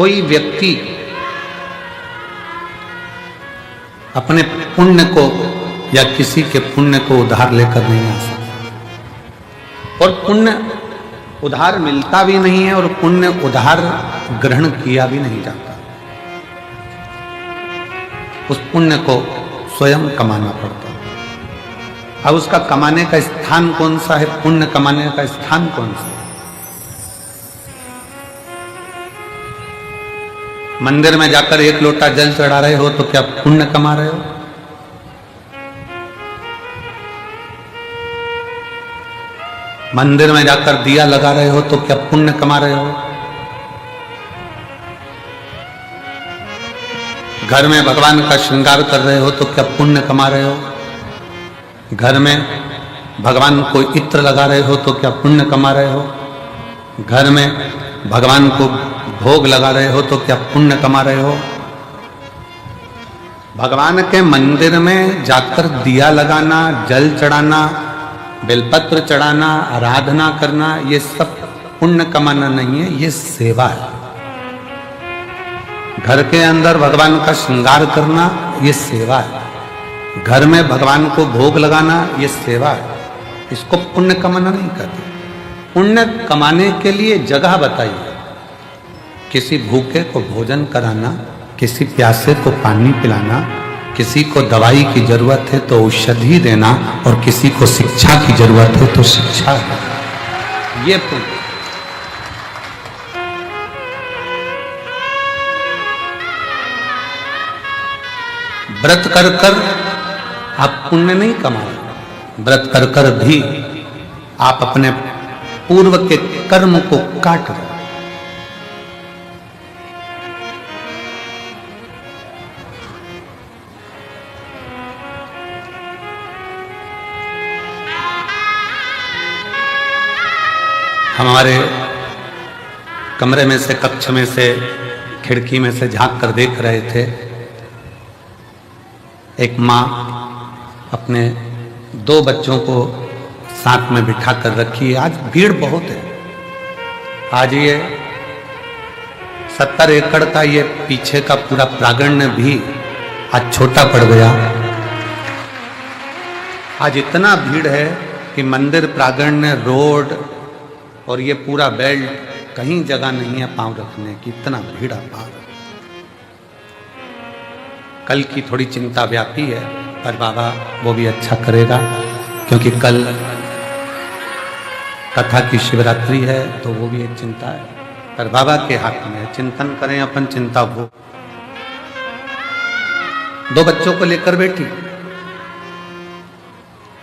कोई व्यक्ति अपने पुण्य को या किसी के पुण्य को उधार लेकर नहीं आ सकता, और पुण्य उधार मिलता भी नहीं है और पुण्य उधार ग्रहण किया भी नहीं जाता। उस पुण्य को स्वयं कमाना पड़ता है। अब उसका कमाने का स्थान कौन सा है? पुण्य कमाने का स्थान कौन सा है? मंदिर में जाकर एक लोटा जल चढ़ा रहे हो तो क्या पुण्य कमा रहे हो? मंदिर में जाकर दिया लगा रहे हो तो क्या पुण्य कमा रहे हो? घर में भगवान का श्रृंगार कर रहे हो तो क्या पुण्य कमा रहे हो? घर में भगवान को इत्र लगा रहे हो तो क्या पुण्य कमा रहे हो? घर में भगवान को भोग लगा रहे हो तो क्या पुण्य कमा रहे हो? भगवान के मंदिर में जाकर दिया लगाना, जल चढ़ाना, बेलपत्र चढ़ाना, आराधना करना, ये सब पुण्य कमाना नहीं है, ये सेवा है। घर के अंदर भगवान का श्रृंगार करना, ये सेवा है। घर में भगवान को भोग लगाना, ये सेवा है। इसको पुण्य कमाना नहीं कहते। पुण्य कमाने के लिए जगह बताइए। किसी भूखे को भोजन कराना, किसी प्यासे को पानी पिलाना, किसी को दवाई की जरूरत है तो औषधि देना, और किसी को शिक्षा की जरूरत है तो शिक्षा देना, ये पुण्य। व्रत कर कर आप पुण्य नहीं कमा रहे। व्रत कर कर भी आप अपने पूर्व के कर्म को काट रहे। हमारे कमरे में से, कक्ष में से, खिड़की में से झांक कर देख रहे थे, एक माँ अपने 2 बच्चों को साथ में बिठा कर रखी है। आज भीड़ बहुत है। आज ये 70 एकड़ का ये पीछे का पूरा प्रांगण भी आज छोटा पड़ गया। आज इतना भीड़ है कि मंदिर प्रांगण, रोड और ये पूरा बेल्ट, कहीं जगह नहीं है पांव रखने की, इतना भीड़ पार। कल की थोड़ी चिंता व्यापी है, पर बाबा वो भी अच्छा करेगा, क्योंकि कल कथा की शिवरात्रि है, तो वो भी एक चिंता है, पर बाबा के हाथ में है। चिंतन करें अपन, चिंता भो। 2 बच्चों को लेकर बैठी।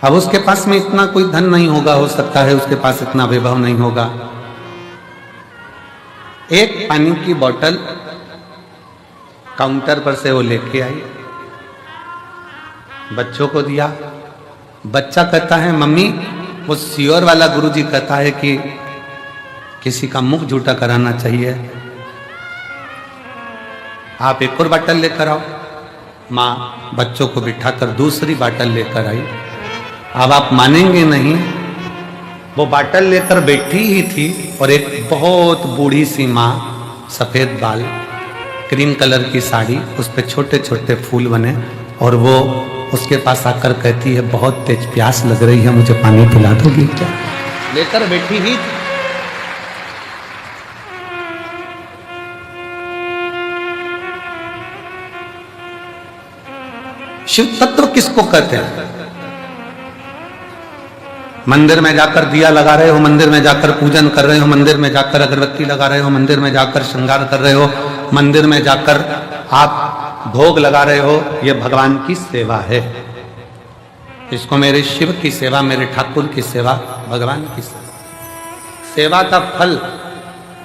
अब उसके पास में इतना कोई धन नहीं होगा, हो सकता है उसके पास इतना वैभव नहीं होगा। एक पानी की बोतल काउंटर पर से वो लेके आई, बच्चों को दिया। बच्चा कहता है, मम्मी, वो सियोर वाला गुरुजी कहता है कि किसी का मुख झूठा कराना चाहिए, आप एक और बोतल लेकर आओ। माँ बच्चों को बिठाकर दूसरी बोतल लेकर आई। अब आप मानेंगे नहीं, वो बोतल लेकर बैठी ही थी और एक बहुत बूढ़ी सी माँ, सफेद बाल, क्रीम कलर की साड़ी, उस पे छोटे छोटे फूल बने, और वो उसके पास आकर कहती है, बहुत तेज प्यास लग रही है, मुझे पानी पिला दोगी क्या? लेकर बैठी ही। शिव तत्व किसको कहते हैं? मंदिर में जाकर दिया लगा रहे हो, मंदिर में जाकर पूजन कर रहे हो, मंदिर में जाकर अगरबत्ती लगा रहे हो, मंदिर में जाकर श्रृंगार कर रहे हो, मंदिर में जाकर आप भोग लगा रहे हो, यह भगवान की सेवा है। इसको मेरे शिव की सेवा, मेरे ठाकुर की सेवा, भगवान की सेवा। सेवा का फल,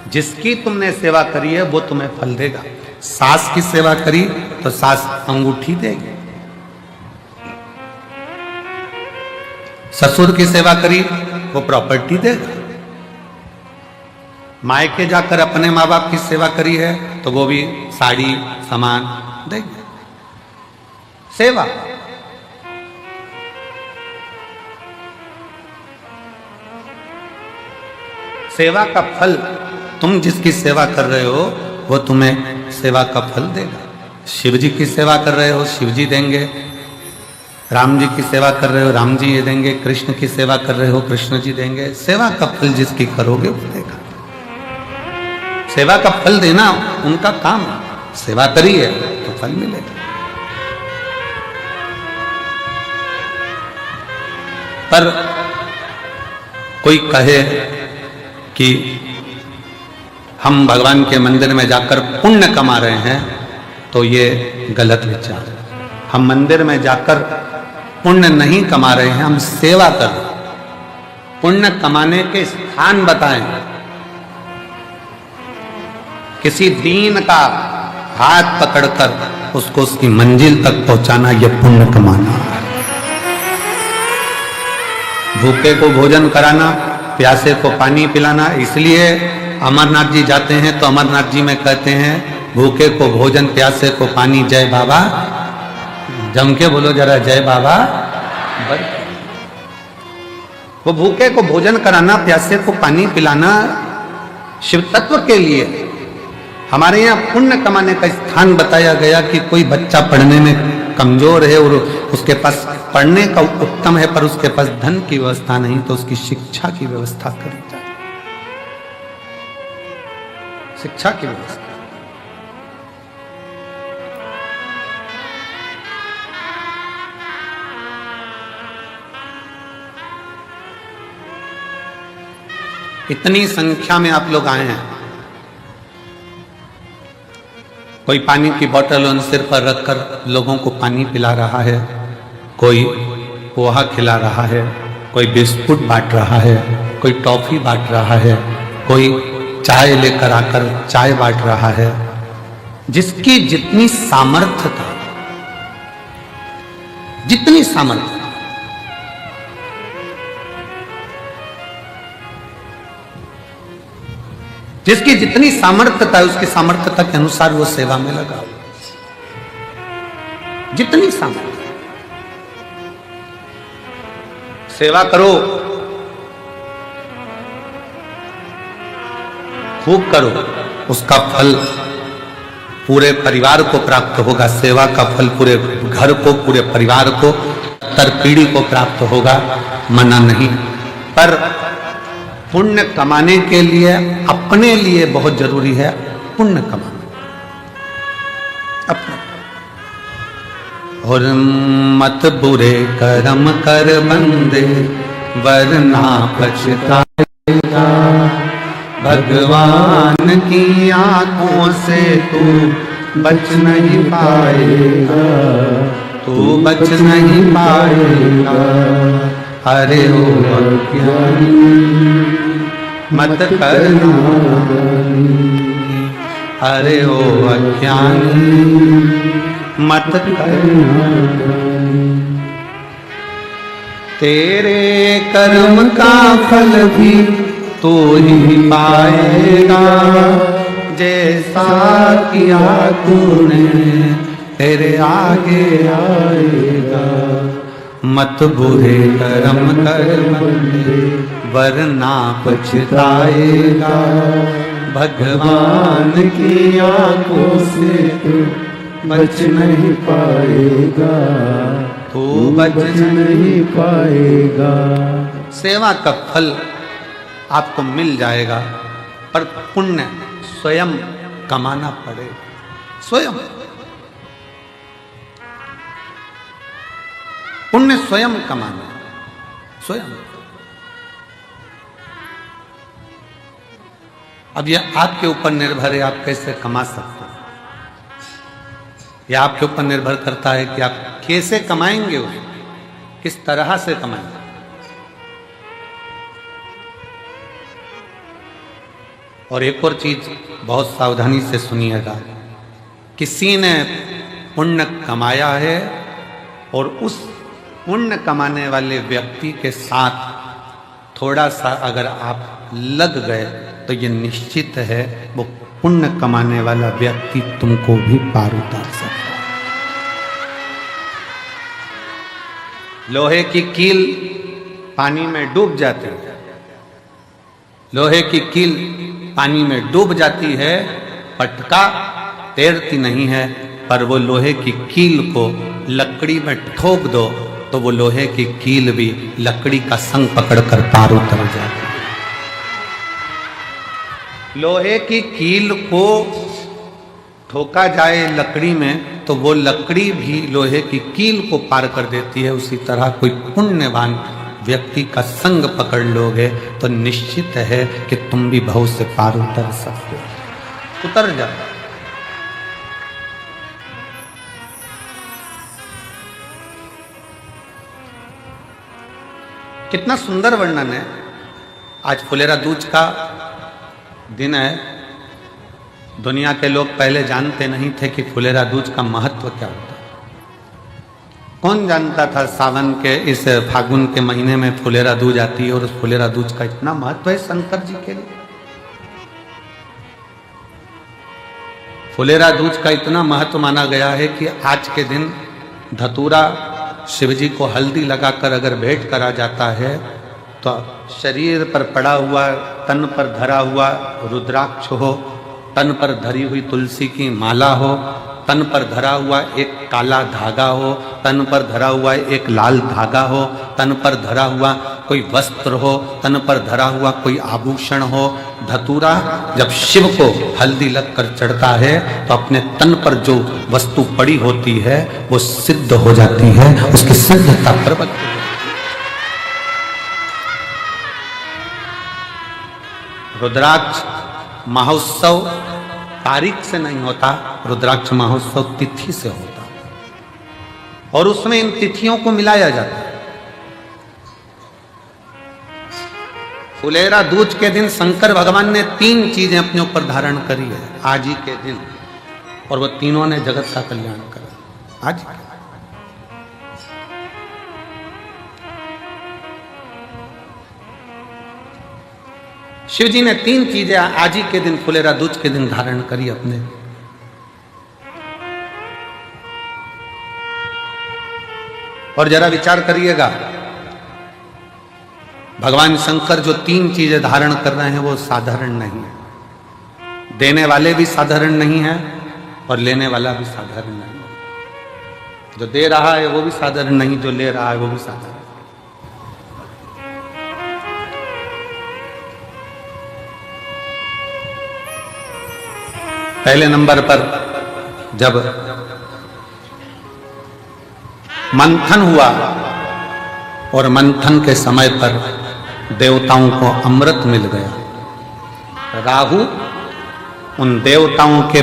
जिसकी तुमने सेवा करी है वो तुम्हें फल देगा। सास की सेवा करी तो सास अंगूठी देगी, ससुर की सेवा करी वो प्रॉपर्टी देगा, मायके जाकर अपने माँ बाप की सेवा करी है तो वो भी साड़ी सामान देंगे। सेवा। सेवा का फल, तुम जिसकी सेवा कर रहे हो वो तुम्हें सेवा का फल देगा। शिव जी की सेवा कर रहे हो, शिव जी देंगे। राम जी की सेवा कर रहे हो, राम जी ये देंगे। कृष्ण की सेवा कर रहे हो, कृष्ण जी देंगे। सेवा का फल जिसकी करोगे वो देगा। सेवा का फल देना उनका काम है। सेवा करी है तो फल मिलेगा। पर कोई कहे कि हम भगवान के मंदिर में जाकर पुण्य कमा रहे हैं, तो ये गलत विचार है। हम मंदिर में जाकर पुण्य नहीं कमा रहे हैं, हम सेवा कर रहे हैं। पुण्य कमाने के स्थान बताएं। किसी दीन का हाथ पकड़कर उसको उसकी मंजिल तक पहुंचाना, यह पुण्य कमाना। भूखे को भोजन कराना, प्यासे को पानी पिलाना। इसलिए अमरनाथ जी जाते हैं तो अमरनाथ जी में कहते हैं भूखे को भोजन, प्यासे को पानी, जय बाबा। जम के बोलो जरा, जय बाबा। वो भूखे को भोजन कराना, प्यासे को पानी पिलाना शिव तत्व के लिए। हमारे यहाँ पुण्य कमाने का स्थान बताया गया कि कोई बच्चा पढ़ने में कमजोर है और उसके पास पढ़ने का उत्तम है, पर उसके पास धन की व्यवस्था नहीं, तो उसकी शिक्षा की व्यवस्था करी जाए। शिक्षा की व्यवस्था। इतनी संख्या में आप लोग आए हैं। कोई पानी की बोतल उन सिर पर रखकर लोगों को पानी पिला रहा है, कोई पोहा खिला रहा है, कोई बिस्कुट बांट रहा है, कोई टॉफी बांट रहा है, कोई चाय लेकर आकर चाय बांट रहा है। जिसकी जितनी सामर्थ्यता, जितनी सामर्थ्य, जिसकी जितनी सामर्थ्यता है उसकी सामर्थ्यता के अनुसार वो सेवा में लगा। जितनी सामर्थ्य, सेवा करो, खूब करो, उसका फल पूरे परिवार को प्राप्त होगा। सेवा का फल पूरे घर को, पूरे परिवार को, उत्तर पीढ़ी को प्राप्त होगा, मना नहीं। पर पुण्य कमाने के लिए अपने लिए बहुत जरूरी है पुण्य कमाना अपना। और मत बुरे कर्म कर बंदे, वरना पछताएगा। भगवान की आंखों से तू बच नहीं पाएगा, तू बच नहीं पाएगा। अरे ओ अज्ञानी मत करना, अरे ओ अज्ञानी मत करना। तेरे कर्म का फल भी तू ही पाएगा, जैसा किया तूने तेरे आगे आएगा। मत बुरे कर्म कर बंदे, वरना पछताएगा। भगवान की आंखों से तू बच नहीं पाएगा, तू बच नहीं पाएगा। सेवा का फल आपको मिल जाएगा, पर पुण्य स्वयं कमाना पड़ेगा। स्वयं पुण्य स्वयं कमाना, स्वयं। अब यह आपके ऊपर निर्भर है, आप कैसे कमा सकते हैं। यह आपके ऊपर निर्भर करता है कि आप कैसे कमाएंगे, उसे किस तरह से कमाएंगे। और एक और चीज बहुत सावधानी से सुनिएगा। किसी ने पुण्य कमाया है और उस पुण्य कमाने वाले व्यक्ति के साथ थोड़ा सा अगर आप लग गए तो ये निश्चित है वो पुण्य कमाने वाला व्यक्ति तुमको भी पार उतार सकता है। लोहे की कील पानी में डूब जाती है, लोहे की कील पानी में डूब जाती है पटका तैरती नहीं है, पर वो लोहे की कील को लकड़ी में ठोक दो तो वो लोहे की कील भी लकड़ी का संग पकड़कर पार उतर जाती है। लोहे की कील को ठोका जाए लकड़ी में तो वो लकड़ी भी लोहे की कील को पार कर देती है। उसी तरह कोई पुण्यवान व्यक्ति का संग पकड़ लोगे तो निश्चित है कि तुम भी भव से पार उतर सकते हो। उतर जाओ। कितना सुंदर वर्णन है। आज फुलेरा दूज का दिन है। दुनिया के लोग पहले जानते नहीं थे कि फुलेरा दूज का महत्व क्या होता है। कौन जानता था सावन के इस फागुन के महीने में फुलेरा दूज आती है और उस फुलेरा दूज का इतना महत्व है शंकर जी के लिए। फुलेरा दूज का इतना महत्व माना गया है कि आज के दिन धतूरा शिव जी को हल्दी लगाकर अगर भेंट करा जाता है तो शरीर पर पड़ा हुआ, तन पर धरा हुआ रुद्राक्ष हो, तन पर धरी हुई तुलसी की माला हो, तन पर धरा हुआ एक काला धागा हो, तन पर धरा हुआ एक लाल धागा हो, तन पर धरा हुआ कोई वस्त्र हो, तन पर धरा हुआ कोई आभूषण हो। धतूरा जब शिव को हल्दी लगकर चढ़ता है तो अपने तन पर जो वस्तु पड़ी होती है वो सिद्ध हो जाती है, उसकी सिद्धता प्रकट हो जाती है। रुद्राक्ष महोत्सव तारीख से नहीं होता, रुद्राक्ष महोत्सव तिथि से होता और उसमें इन तिथियों को मिलाया जाता है। फुलेरा दूज के दिन शंकर भगवान ने 3 चीजें अपने ऊपर धारण करी है आज ही के दिन, और वो तीनों ने जगत का कल्याण करा आज। शिव जी ने 3 चीजें आज ही के दिन फुलेरा दूज के दिन धारण करी अपने। और जरा विचार करिएगा, भगवान शंकर जो 3 चीजें धारण कर रहे हैं वो साधारण नहीं है। देने वाले भी साधारण नहीं है और लेने वाला भी साधारण नहीं है। जो दे रहा है वो भी साधारण नहीं, जो ले रहा है वो भी साधारण। पहले नंबर पर जब मंथन हुआ और मंथन के समय पर देवताओं को अमृत मिल गया, राहु उन देवताओं के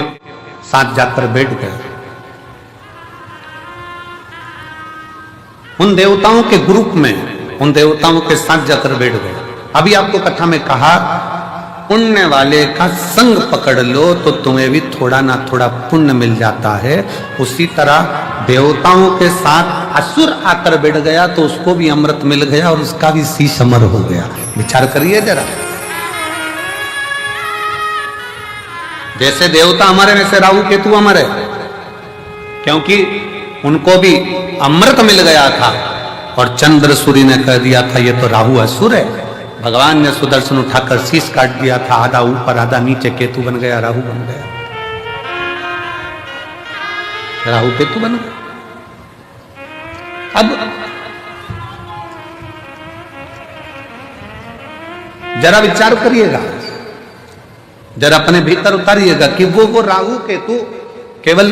साथ जाकर बैठ गए, उन देवताओं के ग्रुप में, उन देवताओं के साथ जाकर बैठ गए। अभी आपको कथा में कहा पुण्य वाले का संग पकड़ लो तो तुम्हें भी थोड़ा ना थोड़ा पुण्य मिल जाता है। उसी तरह देवताओं के साथ असुर आकर बैठ गया तो उसको भी अमृत मिल गया और उसका भी शीश अमर हो गया। विचार करिए जरा। जैसे देवता अमर है वैसे राहु केतु अमर है, क्योंकि उनको भी अमृत मिल गया था और चंद्र सूर्य ने कह दिया था ये तो राहु असुर है। भगवान ने सुदर्शन उठाकर शीश काट दिया था, आधा ऊपर आधा नीचे, केतु बन गया, राहु बन गया, राहु केतु बन गया। अब जरा विचार करिएगा, जरा अपने भीतर उतारिएगा कि वो राहु केतु केवल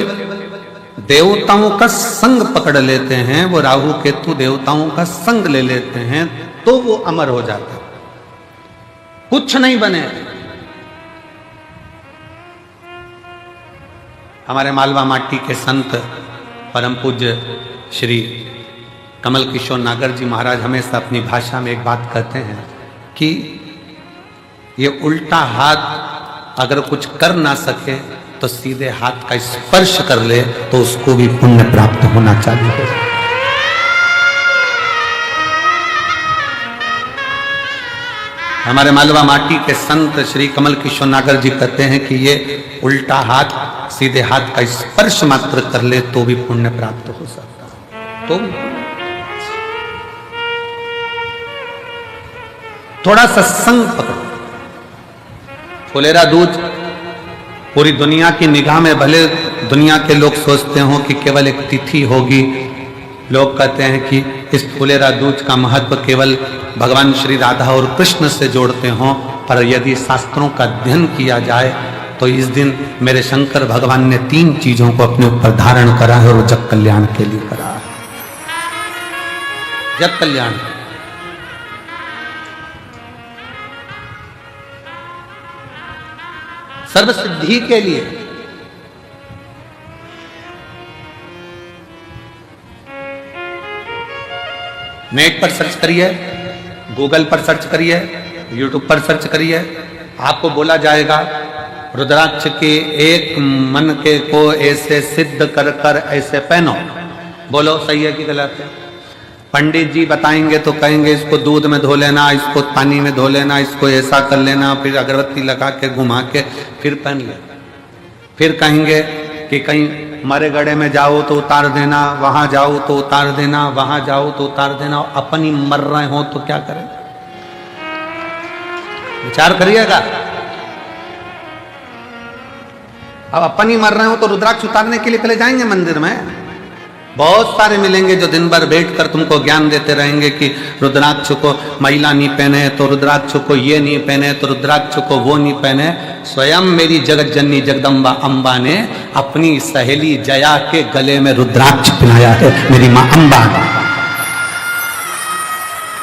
देवताओं का संग पकड़ लेते हैं, वो राहु केतु देवताओं का संग ले लेते हैं तो वो अमर हो जाता है, कुछ नहीं बने। हमारे मालवा माटी के संत परम पूज्य श्री कमल किशोर नागर जी महाराज हमेशा अपनी भाषा में एक बात कहते हैं कि ये उल्टा हाथ अगर कुछ कर ना सके तो सीधे हाथ का स्पर्श कर ले तो उसको भी पुण्य प्राप्त होना चाहिए। हमारे मालवा माटी के संत श्री कमल किशोर नागर जी कहते हैं कि ये उल्टा हाथ सीधे हाथ का स्पर्श मात्र कर ले तो भी पुण्य प्राप्त हो सकता है। तो थोड़ा सत्संग पकड़ो। फुलेरा दूज पूरी दुनिया की निगाह में भले दुनिया के लोग सोचते हो कि केवल एक तिथि होगी, लोग कहते हैं कि इस फुलेरा दूज का महत्व केवल भगवान श्री राधा और कृष्ण से जोड़ते हो, पर यदि शास्त्रों का अध्ययन किया जाए तो इस दिन मेरे शंकर भगवान ने 3 चीजों को अपने ऊपर धारण करा है और वो जग कल्याण के लिए करा है। जग कल्याण, सर्व सिद्धि के लिए। नेट पर सर्च करिए, गूगल पर सर्च करिए, यूट्यूब पर सर्च करिए, आपको बोला जाएगा रुद्राक्ष के एक मन के को ऐसे सिद्ध कर कर ऐसे पहनो। बोलो सही है कि गलत है? पंडित जी बताएंगे तो कहेंगे इसको दूध में धो लेना, इसको पानी में धो लेना, इसको ऐसा कर लेना, फिर अगरबत्ती लगा के घुमा के फिर पहन ले। फिर कहेंगे कि कहीं मरे गड़े में जाओ तो उतार देना, वहां जाओ तो उतार देना, वहां जाओ तो उतार देना। अपन ही मर रहे हो तो क्या करें? विचार करिएगा। अब अपन ही मर रहे हो तो रुद्राक्ष उतारने के लिए पहले जाएंगे मंदिर में। बहुत सारे मिलेंगे जो दिन भर बैठ कर तुमको ज्ञान देते रहेंगे कि रुद्राक्ष को महिला नहीं पहने तो रुद्राक्ष को ये नहीं पहने तो रुद्राक्ष को वो नहीं पहने। स्वयं मेरी जगत जननी जगदम्बा अम्बा ने अपनी सहेली जया के गले में रुद्राक्ष पहनाया है, मेरी मां अम्बा।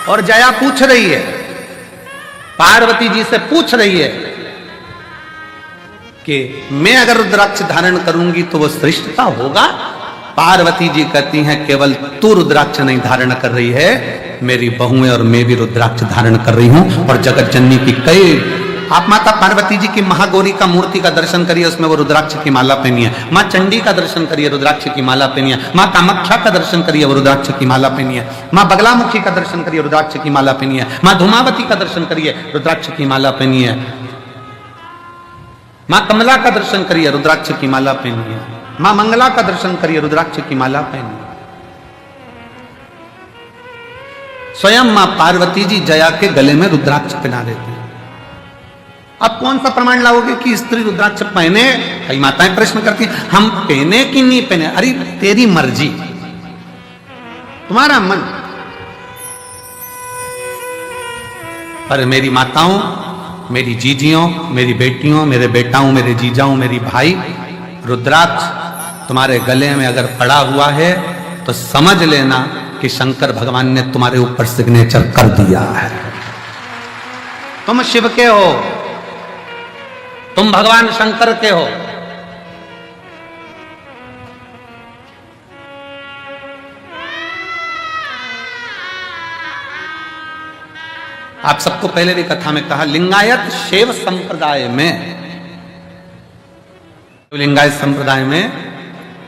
और जया पूछ रही है, पार्वती जी से पूछ रही है कि मैं अगर रुद्राक्ष धारण करूंगी तो वो श्रेष्ठता होगा? पार्वती जी कहती हैं केवल तू रुद्राक्ष नहीं धारण कर रही है, मेरी बहुएं और मैं भी रुद्राक्ष धारण कर रही हूं। और जगत जननी की कई, आप माता पार्वती जी की महागौरी का मूर्ति का दर्शन करिए, उसमें वो रुद्राक्ष की माला पहनी है। मां चंडी का दर्शन करिए, रुद्राक्ष की माला पहनी है। मां कामाख्या का दर्शन करिए, वो रुद्राक्ष की माला पहनी है। मां बगलामुखी का दर्शन करिए, रुद्राक्ष की माला पहनी है। मां धूमावती का दर्शन करिए, रुद्राक्ष की माला पहनी है। मां कमला का दर्शन करिए, रुद्राक्ष की माला पहनी है। मां मंगला का दर्शन करिए, रुद्राक्ष की माला पहनी है। स्वयं मां पार्वती जी जया के गले में रुद्राक्ष पहना देती है। अब कौन सा प्रमाण लाओगे कि स्त्री रुद्राक्ष पहने? कई माताएं प्रश्न करती हैं, हम पहने कि नहीं पहने? अरे तेरी मर्जी, तुम्हारा मन। पर मेरी माताओं, मेरी जीजियों, मेरी बेटियों, मेरे बेटाओं, मेरे जीजाओं, मेरी भाई, रुद्राक्ष तुम्हारे गले में अगर पड़ा हुआ है तो समझ लेना कि शंकर भगवान ने तुम्हारे ऊपर सिग्नेचर कर दिया है। तुम शिव के हो, तुम भगवान शंकर के हो। आप सबको पहले भी कथा में कहा, लिंगायत शैव संप्रदाय में, लिंगायत संप्रदाय में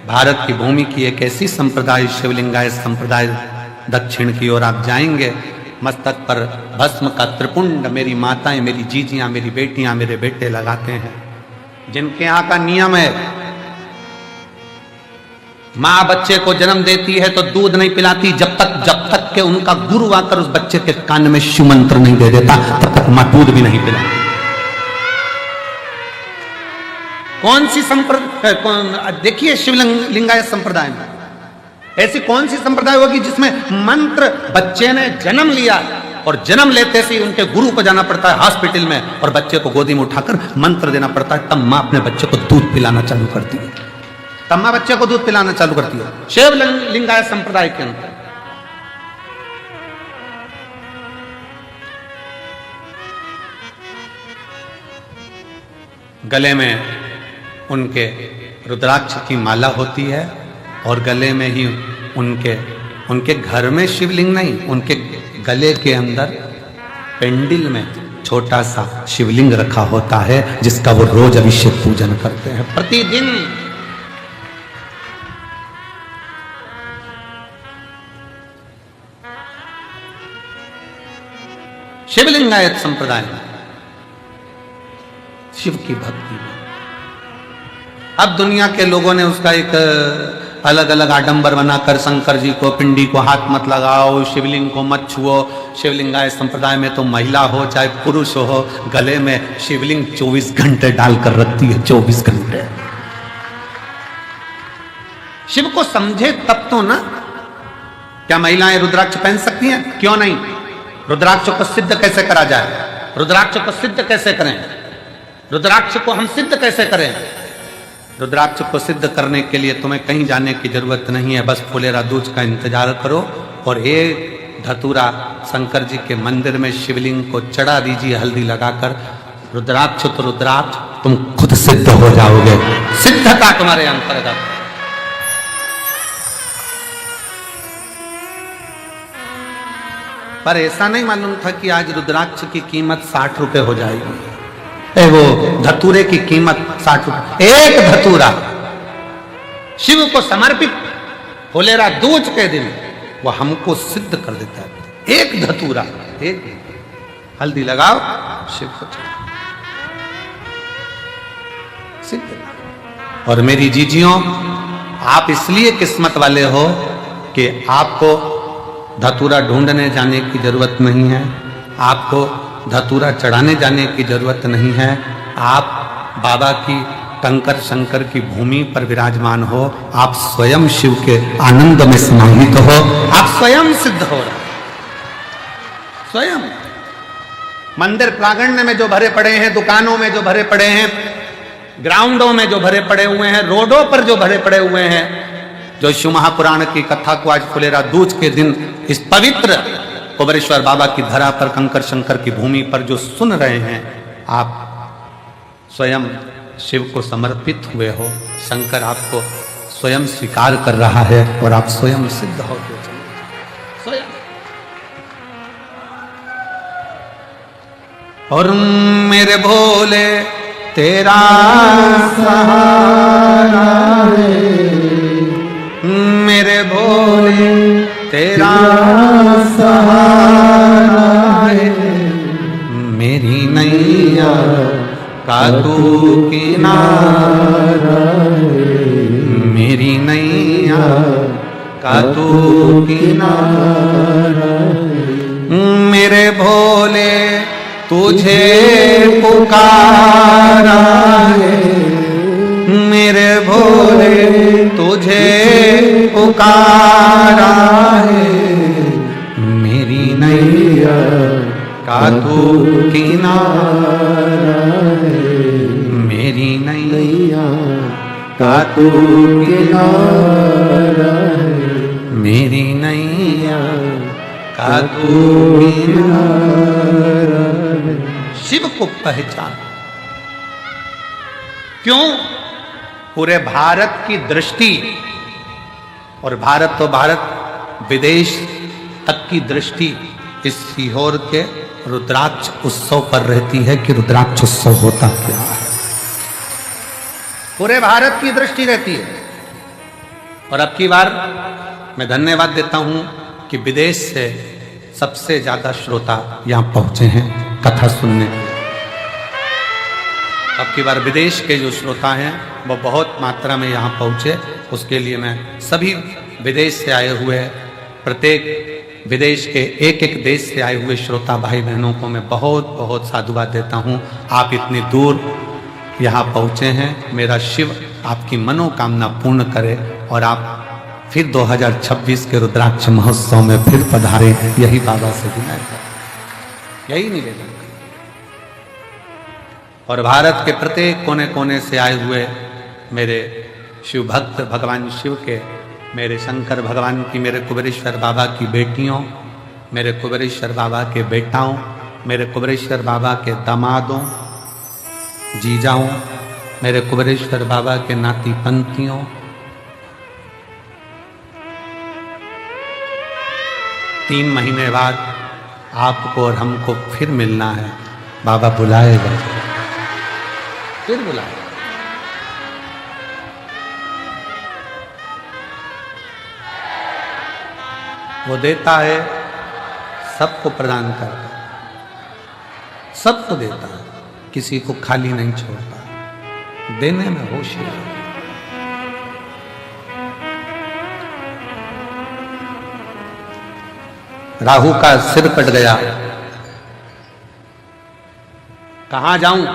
भारत की भूमि की एक ऐसी संप्रदाय शिवलिंगायत संप्रदाय, दक्षिण की ओर आप जाएंगे, मस्तक पर भस्म का त्रिपुंड मेरी माताएं, मेरी जीजियां, मेरी बेटियां, मेरे बेटे लगाते हैं। जिनके यहाँ का नियम है, मां बच्चे को जन्म देती है तो दूध नहीं पिलाती जब तक के उनका गुरु आकर उस बच्चे के कान में शिव मंत्र नहीं दे देता, तब तक मां दूध भी नहीं पिलाती। कौन सी संप्रदाय, देखिए शिवलिंगायत संप्रदाय में ऐसी कौन सी संप्रदाय होगी जिसमें मंत्र, बच्चे ने जन्म लिया और जन्म लेते से उनके गुरु को जाना पड़ता है हॉस्पिटल में और बच्चे को गोदी में उठाकर मंत्र देना पड़ता है, तब मां अपने बच्चे को दूध पिलाना चालू करती है, तब मां बच्चे को दूध पिलाना चालू करती है। शिवलिंगायत संप्रदाय के अंदर गले में उनके रुद्राक्ष की माला होती है और गले में ही उनके घर में शिवलिंग नहीं, उनके गले के अंदर पेंडिल में छोटा सा शिवलिंग रखा होता है जिसका वो रोज अभिषेक पूजन करते हैं प्रतिदिन। शिवलिंगायत संप्रदाय में शिव की भक्ति में अब दुनिया के लोगों ने उसका एक अलग अलग आडंबर बनाकर शंकर जी को पिंडी को हाथ मत लगाओ, शिवलिंग को मत छुओ। शिवलिंगाय संप्रदाय में तो महिला हो चाहे पुरुष हो, गले में शिवलिंग 24 घंटे डालकर रखती है, 24 घंटे। शिव को समझे तब तो ना। क्या महिलाएं रुद्राक्ष पहन सकती हैं? क्यों नहीं? रुद्राक्ष को सिद्ध कैसे करा जाए? रुद्राक्ष को सिद्ध कैसे करें? रुद्राक्ष को हम सिद्ध कैसे करें? रुद्राक्ष को सिद्ध करने के लिए तुम्हें कहीं जाने की जरूरत नहीं है, बस फुलेरा दूज का इंतजार करो और एक धतूरा शंकर जी के मंदिर में शिवलिंग को चढ़ा दीजिए हल्दी लगाकर। रुद्राक्ष तो रुद्राक्ष, तुम खुद सिद्ध हो जाओगे, सिद्धता तुम्हारे अंतर्गत। पर ऐसा नहीं मालूम था कि आज रुद्राक्ष की कीमत 60 रुपए हो जाएगी। वो धतूरे की कीमत 60 रुपए, एक धतूरा शिव को समर्पित फुलेरा दूज के दिन वो हमको सिद्ध कर देता है। एक धतूरा, एक हल्दी लगाओ, शिव को चढ़ाओ, सिद्ध। और मेरी जीजियों, आप इसलिए किस्मत वाले हो कि आपको धतूरा ढूंढने जाने की जरूरत नहीं है, आपको धतूरा चढ़ाने जाने की जरूरत नहीं है। आप बाबा की कंकर शंकर की भूमि पर विराजमान हो, आप स्वयं शिव के आनंद में समाहित हो, आप स्वयं सिद्ध हो रहे, स्वयं। मंदिर प्रांगण में जो भरे पड़े हैं, दुकानों में जो भरे पड़े हैं, ग्राउंडों में जो भरे पड़े हुए हैं, रोडों पर जो भरे पड़े हुए हैं, जो शिव महापुराण की कथा को आज फुलेरा दूज के दिन इस पवित्र कुबेरेश्वर बाबा की धरा पर कंकर शंकर की भूमि पर जो सुन रहे हैं, आप स्वयं शिव को समर्पित हुए हो। शंकर आपको स्वयं स्वीकार कर रहा है और आप स्वयं सिद्ध हो गए, स्वयं। और मेरे भोले तेरा सहारा है, मेरे भोले तेरा सहारा है, मेरी नैया का तू किनारा है, मेरी नैया का तू किनारा है। मेरे भोले तुझे पुकारा है, मेरे भोले तुझे पुकारा है, मेरी नैया का तू किनारा है, मेरी नैया का तू किनारा है, मेरी नैया का तू किनारा है। शिव को पहचान। क्यों? पूरे भारत की दृष्टि, और भारत तो भारत, विदेश तक की दृष्टि इस सीहोर के रुद्राक्ष उत्सव पर रहती है कि रुद्राक्ष उत्सव होता क्या है। पूरे भारत की दृष्टि रहती है। और अब की बार मैं धन्यवाद देता हूं कि विदेश से सबसे ज्यादा श्रोता यहां पहुंचे हैं कथा सुनने। अब की बार विदेश के जो श्रोता हैं वो बहुत मात्रा में यहाँ पहुँचे, उसके लिए मैं सभी विदेश से आए हुए, प्रत्येक विदेश के एक एक देश से आए हुए श्रोता भाई बहनों को मैं बहुत बहुत साधुवाद देता हूँ। आप इतनी दूर यहाँ पहुँचे हैं, मेरा शिव आपकी मनोकामना पूर्ण करे और आप फिर 2026 के रुद्राक्ष महोत्सव में फिर पधारें, यही बाबा से विनय है, यही निवेदन। और भारत के प्रत्येक कोने कोने से आए हुए मेरे शिव भक्त, भगवान शिव के, मेरे शंकर भगवान की, मेरे कुबेरेश्वर बाबा की बेटियों, मेरे कुबेरेश्वर बाबा के बेटाओं, मेरे कुबेरेश्वर बाबा के दामादों, जीजाओं, मेरे कुबेरेश्वर बाबा के नाती पंथियों, 3 महीने बाद आपको और हमको फिर मिलना है। बाबा बुलाएगा, फिर बुलाएगा। वो देता है, सबको प्रदान करता है, सबको देता है, किसी को खाली नहीं छोड़ता, देने में होशियार। राहु का सिर कट गया, कहां जाऊं,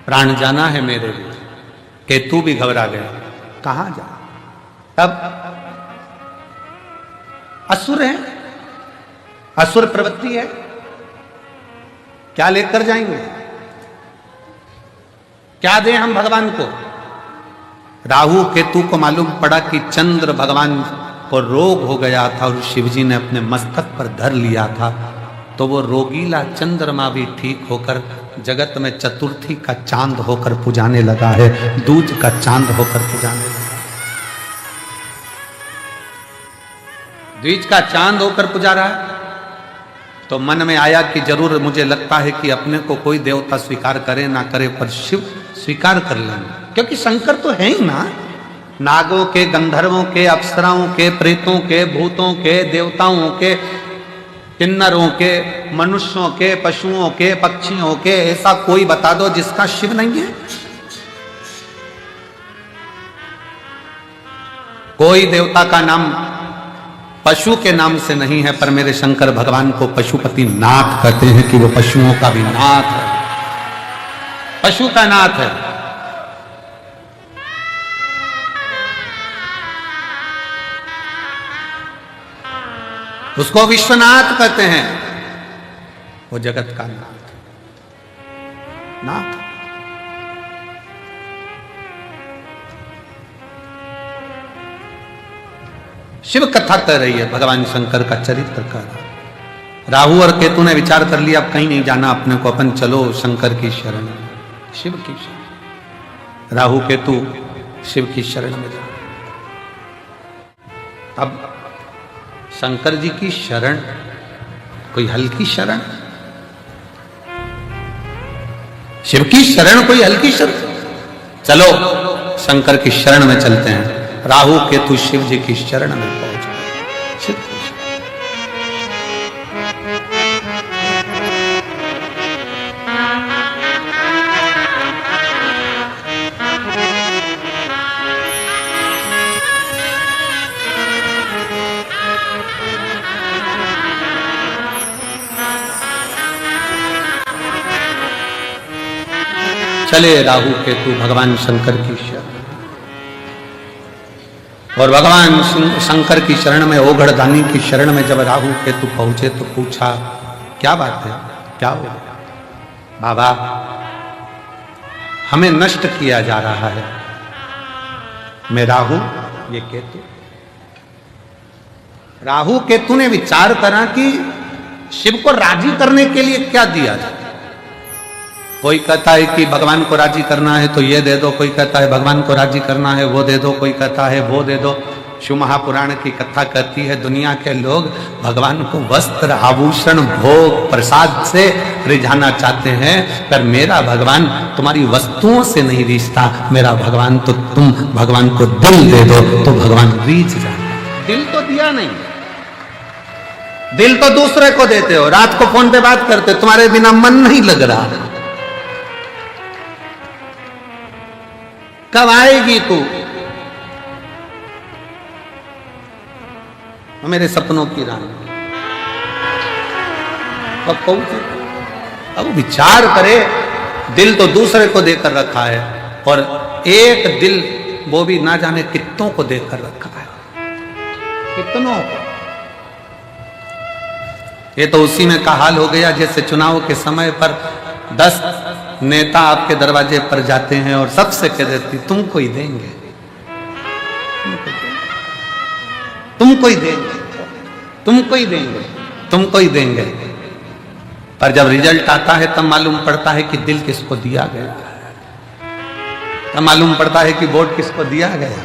प्राण जाना है मेरे लिए। केतु भी घबरा गया, कहां जाऊं। तब असुर है, असुर प्रवृत्ति है, क्या लेकर जाएंगे, क्या दें हम भगवान को। राहु केतु को मालूम पड़ा कि चंद्र भगवान को रोग हो गया था और शिवजी ने अपने मस्तक पर धर लिया था, तो वो रोगीला चंद्रमा भी ठीक होकर जगत में चतुर्थी का चांद होकर पुजाने लगा है, दूज का चांद होकर पुजाने लगा, द्विज का चांद होकर पुजा रहा है। तो मन में आया कि जरूर मुझे लगता है कि अपने को कोई देवता स्वीकार करे ना करे, पर शिव स्वीकार कर लेंगे, क्योंकि शंकर तो है ही ना। नागों के, गंधर्वों के, अप्सराओं के, प्रेतों के, भूतों के, देवताओं के, किन्नरों के, मनुष्यों के, पशुओं के, पक्षियों के, ऐसा कोई बता दो जिसका शिव नहीं है। कोई देवता का नाम पशु के नाम से नहीं है, पर मेरे शंकर भगवान को पशुपति नाथ कहते हैं कि वो पशुओं का भी नाथ है, पशु का नाथ है। उसको विश्वनाथ कहते हैं, वो जगत का नाथ, नाथ। शिव कथा कर रही है, भगवान शंकर का चरित्र कर रहा है। राहु और केतु ने विचार कर लिया अब कहीं नहीं जाना अपने को, अपन चलो शंकर की शरण में, शिव की शरण। राहु केतु शिव की शरण में जा। अब शंकर जी की शरण कोई हल्की शरण, शिव की शरण कोई हल्की शरण। चलो शंकर की शरण में चलते हैं। राहु केतु शिव जी की शरण में पहुंच गए। शिव की शरण। चले राहु केतु भगवान शंकर की शरण, और भगवान शंकर की शरण में, ओघड़दानी की शरण में जब राहु केतु पहुंचे तो पूछा क्या बात है, क्या हो गया? बाबा हमें नष्ट किया जा रहा है, मैं राहु ये केतु। राहु केतु ने विचार करा कि शिव को राजी करने के लिए क्या दिया जाए। कोई कहता है कि भगवान को राजी करना है तो ये दे दो, कोई कहता है भगवान को राजी करना है वो दे दो, कोई कहता है वो दे दो। शिव महापुराण की कथा कहती है दुनिया के लोग भगवान को वस्त्र, आभूषण, भोग, प्रसाद से रिझाना चाहते हैं, पर मेरा भगवान तुम्हारी वस्तुओं से नहीं रिझता, मेरा भगवान तो तुम भगवान को दिल दे दो तो भगवान रिझ जाए। दिल तो दिया नहीं, दिल तो दूसरे को देते हो। रात को फोन पे बात करते, तुम्हारे बिना मन नहीं लग रहा, कब आएगी तू मेरे सपनों की रानी, कब पहुंचे। अब विचार करे, दिल तो दूसरे को देकर रखा है, और एक दिल वो भी ना जाने कितनों को देकर रखा है, कितनों को। ये तो उसी में का हाल हो गया जैसे चुनाव के समय पर 10 नेता आपके दरवाजे पर जाते हैं और सबसे कह देती तुमको ही देंगे, तुमको ही देंगे, तुमको ही देंगे, तुमको ही देंगे। पर जब रिजल्ट आता है तब मालूम पड़ता है कि दिल किसको दिया गया, तब मालूम पड़ता है कि वोट किसको दिया गया।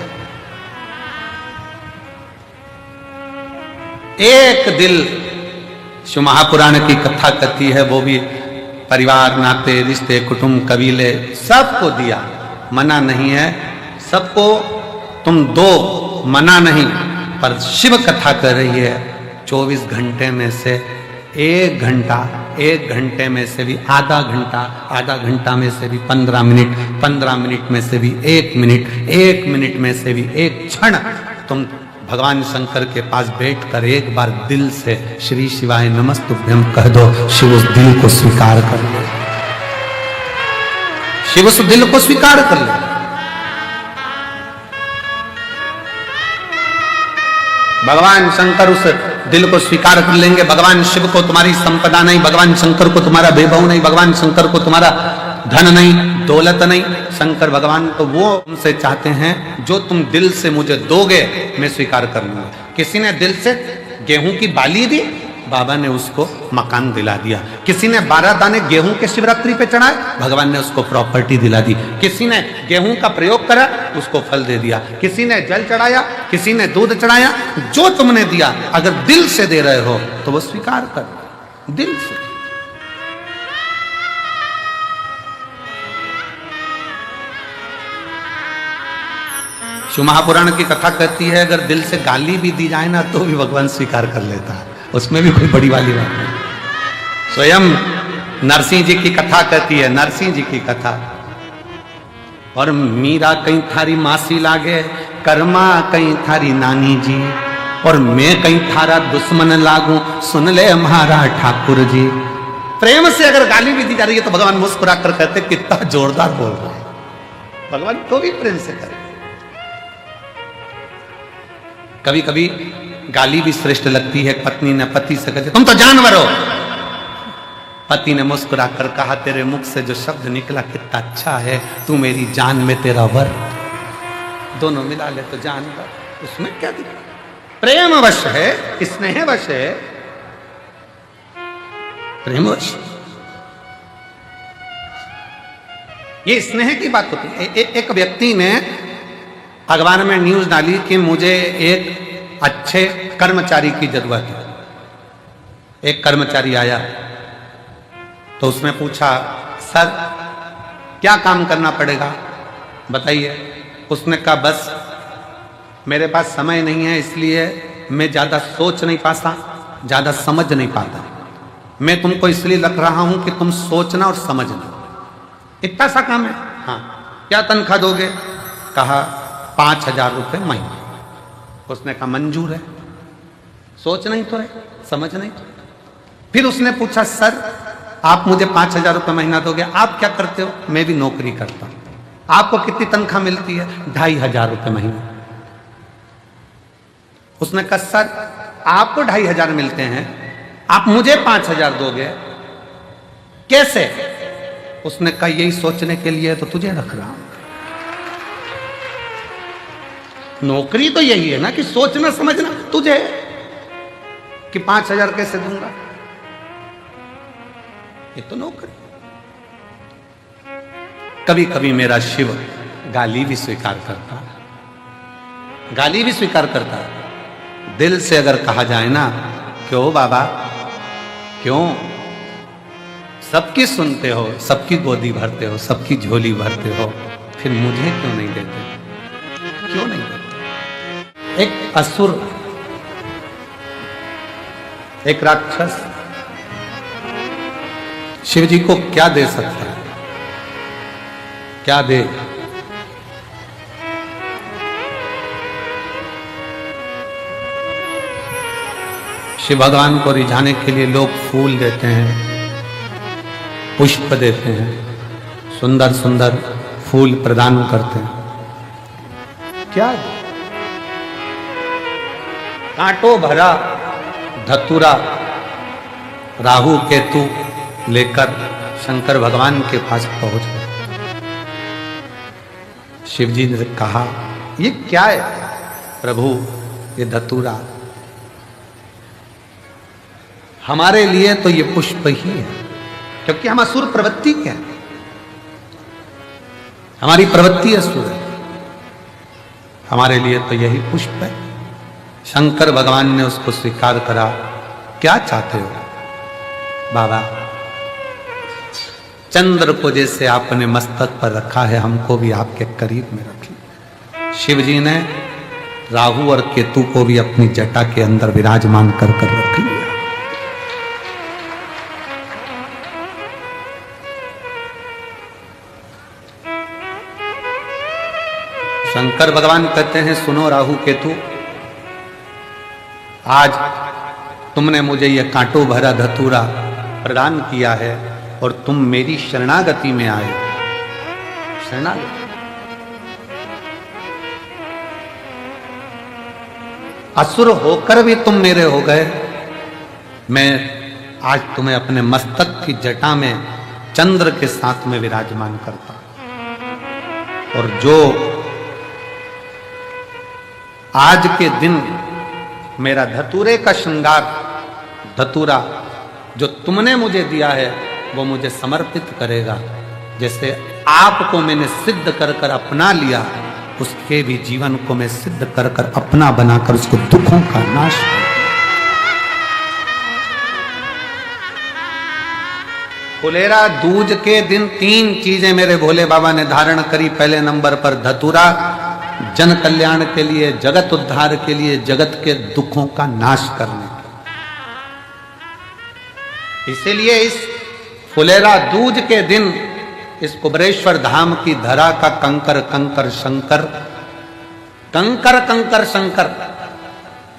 एक दिल शिव महापुराण की कथा कहती है, वो भी परिवार, नाते, रिश्ते, कुटुंब, कबीले सबको दिया, मना नहीं है सबको तुम दो, मना नहीं। पर शिव कथा कर रही है 24 घंटे में से 1 घंटा, 1 घंटे में से भी आधा घंटा, आधा घंटा में से भी 15 मिनट, 15 मिनट में से भी 1 मिनट, 1 मिनट में से भी 1 क्षण तुम भगवान शंकर के पास बैठकर एक बार दिल से श्री शिवाय नमस्तुभ्यम कह दो, शिव उस दिल को स्वीकार कर ले, शिव उस दिल को स्वीकार कर ले। भगवान शंकर उस दिल को स्वीकार कर लेंगे। भगवान शिव को तुम्हारी संपदा नहीं, भगवान शंकर को तुम्हारा वैभव नहीं, भगवान शंकर को तुम्हारा धन नहीं, दौलत नहीं। शंकर भगवान तो वो तुमसे चाहते हैं जो तुम दिल से मुझे दोगे मैं स्वीकार कर लूंगा। किसी ने दिल से गेहूं की बाली दी, बाबा ने उसको मकान दिला दिया। किसी ने 12 दाने गेहूं के शिवरात्रि पे चढ़ाए, भगवान ने उसको प्रॉपर्टी दिला दी। किसी ने गेहूं का प्रयोग करा, उसको फल दे दिया। किसी ने जल चढ़ाया, किसी ने दूध चढ़ाया। जो तुमने दिया अगर दिल से दे रहे हो तो वो स्वीकार कर, दिल से। शिव महापुराण की कथा कहती है अगर दिल से गाली भी दी जाए ना तो भी भगवान स्वीकार कर लेता है, उसमें भी कोई बड़ी वाली बात नहीं। स्वयं नरसिंह जी की कथा कहती है, नरसिंह जी की कथा, और मीरा कहीं थारी मासी लागे, कर्मा कहीं थारी नानी जी, और मैं कहीं थारा दुश्मन लागू, सुन ले हमारा ठाकुर जी। प्रेम से अगर गाली भी दी जा रही है तो भगवान मुस्कुरा कर कहते कितना जोरदार बोल रहा है। भगवान को भी प्रेम से करे। कभी कभी गाली भी श्रेष्ठ लगती है। पत्नी ने पति से कहते तुम तो जानवर हो। पति ने मुस्कुरा कर कहा तेरे मुख से जो शब्द निकला कितना अच्छा है, तू मेरी जान में तेरा वर। दोनों मिला ले तो जानवर, उसमें क्या दिखा? प्रेम वश है, स्नेह वश है, प्रेम वश। ये स्नेह की बात होती है। एक व्यक्ति ने अखबार में न्यूज डाली कि मुझे एक अच्छे कर्मचारी की जरूरत है। एक कर्मचारी आया तो उसने पूछा सर क्या काम करना पड़ेगा बताइए। उसने कहा बस मेरे पास समय नहीं है इसलिए मैं ज्यादा सोच नहीं पाता, ज्यादा समझ नहीं पाता। मैं तुमको इसलिए लग रहा हूं कि तुम सोचना और समझना, इतना सा काम है। हाँ क्या तनख्वाह दोगे? कहा 5,000 रुपये महीने। उसने कहा मंजूर है, सोच नहीं तो है, समझ नहीं तो। फिर उसने पूछा सर आप मुझे 5,000 रुपये महीना दोगे, आप क्या करते हो? मैं भी नौकरी करता हूं। आपको कितनी तनख्वाह मिलती है? 2,500 रुपये महीना। उसने कहा सर आपको 2,500 मिलते हैं, आप मुझे 5,000 दोगे कैसे? उसने कहा यही सोचने के लिए तो तुझे रख रहा हूं। नौकरी तो यही है ना कि सोचना समझना, तुझे कि 5,000 कैसे दूंगा, ये तो नौकरी। कभी कभी मेरा शिव गाली भी स्वीकार करता, गाली भी स्वीकार करता। दिल से अगर कहा जाए ना क्यों बाबा क्यों, सबकी सुनते हो, सबकी गोदी भरते हो, सबकी झोली भरते हो, फिर मुझे क्यों नहीं देते? क्यों नहीं देते? एक असुर, एक राक्षस शिव जी को क्या दे सकता है? क्या दे? शिव भगवान को रिझाने के लिए लोग फूल देते हैं, पुष्प देते हैं, सुंदर सुंदर फूल प्रदान करते हैं। क्या दे? कांटों भरा धतूरा राहु केतु लेकर शंकर भगवान के पास पहुंच गए। शिव जी ने कहा ये क्या है प्रभु? ये धतूरा हमारे लिए तो ये पुष्प ही है, क्योंकि हम असुर प्रवृत्ति के हैं, हमारी प्रवृत्ति असुर है, हमारे लिए तो यही पुष्प है। शंकर भगवान ने उसको स्वीकार करा। क्या चाहते हो बाबा? चंद्र को जैसे आपने मस्तक पर रखा है हमको भी आपके करीब में रखिए। शिव जी ने राहु और केतु को भी अपनी जटा के अंदर विराजमान कर रख लिया। शंकर भगवान कहते हैं सुनो राहु केतु, आज तुमने मुझे यह कांटों भरा धतूरा प्रदान किया है और तुम मेरी शरणागति में आए। शरणागति, असुर होकर भी तुम मेरे हो गए। मैं आज तुम्हें अपने मस्तक की जटा में चंद्र के साथ में विराजमान करता हूं। और जो आज के दिन मेरा धतूरे का श्रृंगार, धतूरा जो तुमने मुझे दिया है, वो मुझे समर्पित करेगा। जैसे आपको मैंने सिद्ध कर कर अपना लिया, उसके भी जीवन को मैं सिद्ध कर कर अपना बनाकर उसके दुखों का नाश करूं। फुलेरा दूज के दिन 3 चीजें मेरे भोले बाबा ने धारण करी। पहले नंबर पर धतूरा, जन कल्याण के लिए, जगत उद्धार के लिए, जगत के दुखों का नाश करने के। इसीलिए इस फुलेरा दूज के दिन इस कुबरेश्वर धाम की धरा का कंकर कंकर शंकर, कंकर कंकर शंकर,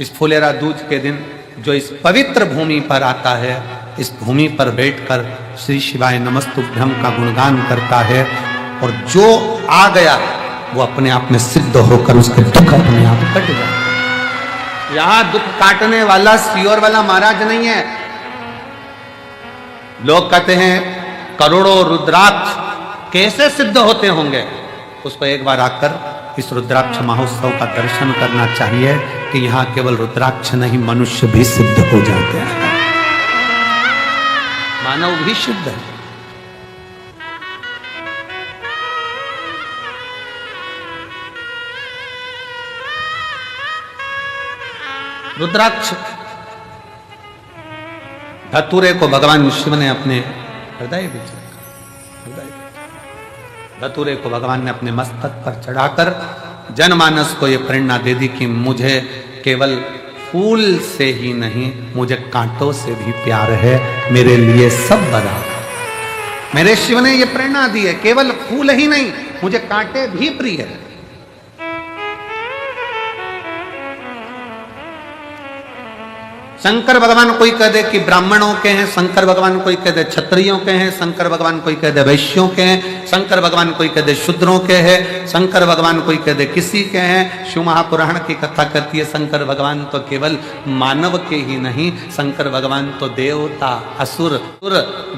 इस फुलेरा दूज के दिन जो इस पवित्र भूमि पर आता है, इस भूमि पर बैठकर श्री शिवाय नमस्तुभ्यम का गुणगान करता है। और जो आ गया वो अपने आप में सिद्ध होकर उसके दुख अपने आप कट जाए। यहां दुख काटने वाला सियोर वाला महाराज नहीं है। लोग कहते हैं करोड़ों रुद्राक्ष कैसे सिद्ध होते होंगे। उसको एक बार आकर इस रुद्राक्ष महोत्सव का दर्शन करना चाहिए कि यहां केवल रुद्राक्ष नहीं, मनुष्य भी सिद्ध हो जाते हैं, मानव भी सिद्ध है। रुद्राक्ष धतूरे को भगवान शिव ने अपने हृदय में चढ़ा, धतूरे को भगवान ने अपने मस्तक पर चढ़ाकर जनमानस को यह प्रेरणा दे दी कि मुझे केवल फूल से ही नहीं, मुझे कांटों से भी प्यार है, मेरे लिए सब बराबर। मेरे शिव ने यह प्रेरणा दी है, केवल फूल ही नहीं, मुझे कांटे भी प्रिय है। शंकर भगवान कोई कह दे कि ब्राह्मणों के हैं, शंकर भगवान कोई कह दे क्षत्रियों के हैं, शंकर भगवान कोई कह दे वैश्यों के हैं, शंकर भगवान कोई कह दे शूद्रों के हैं, शंकर भगवान कोई कह दे किसी के हैं। शिव महापुराण की कथा कहती है शंकर भगवान तो केवल मानव के ही नहीं, शंकर भगवान तो देवता, असुर,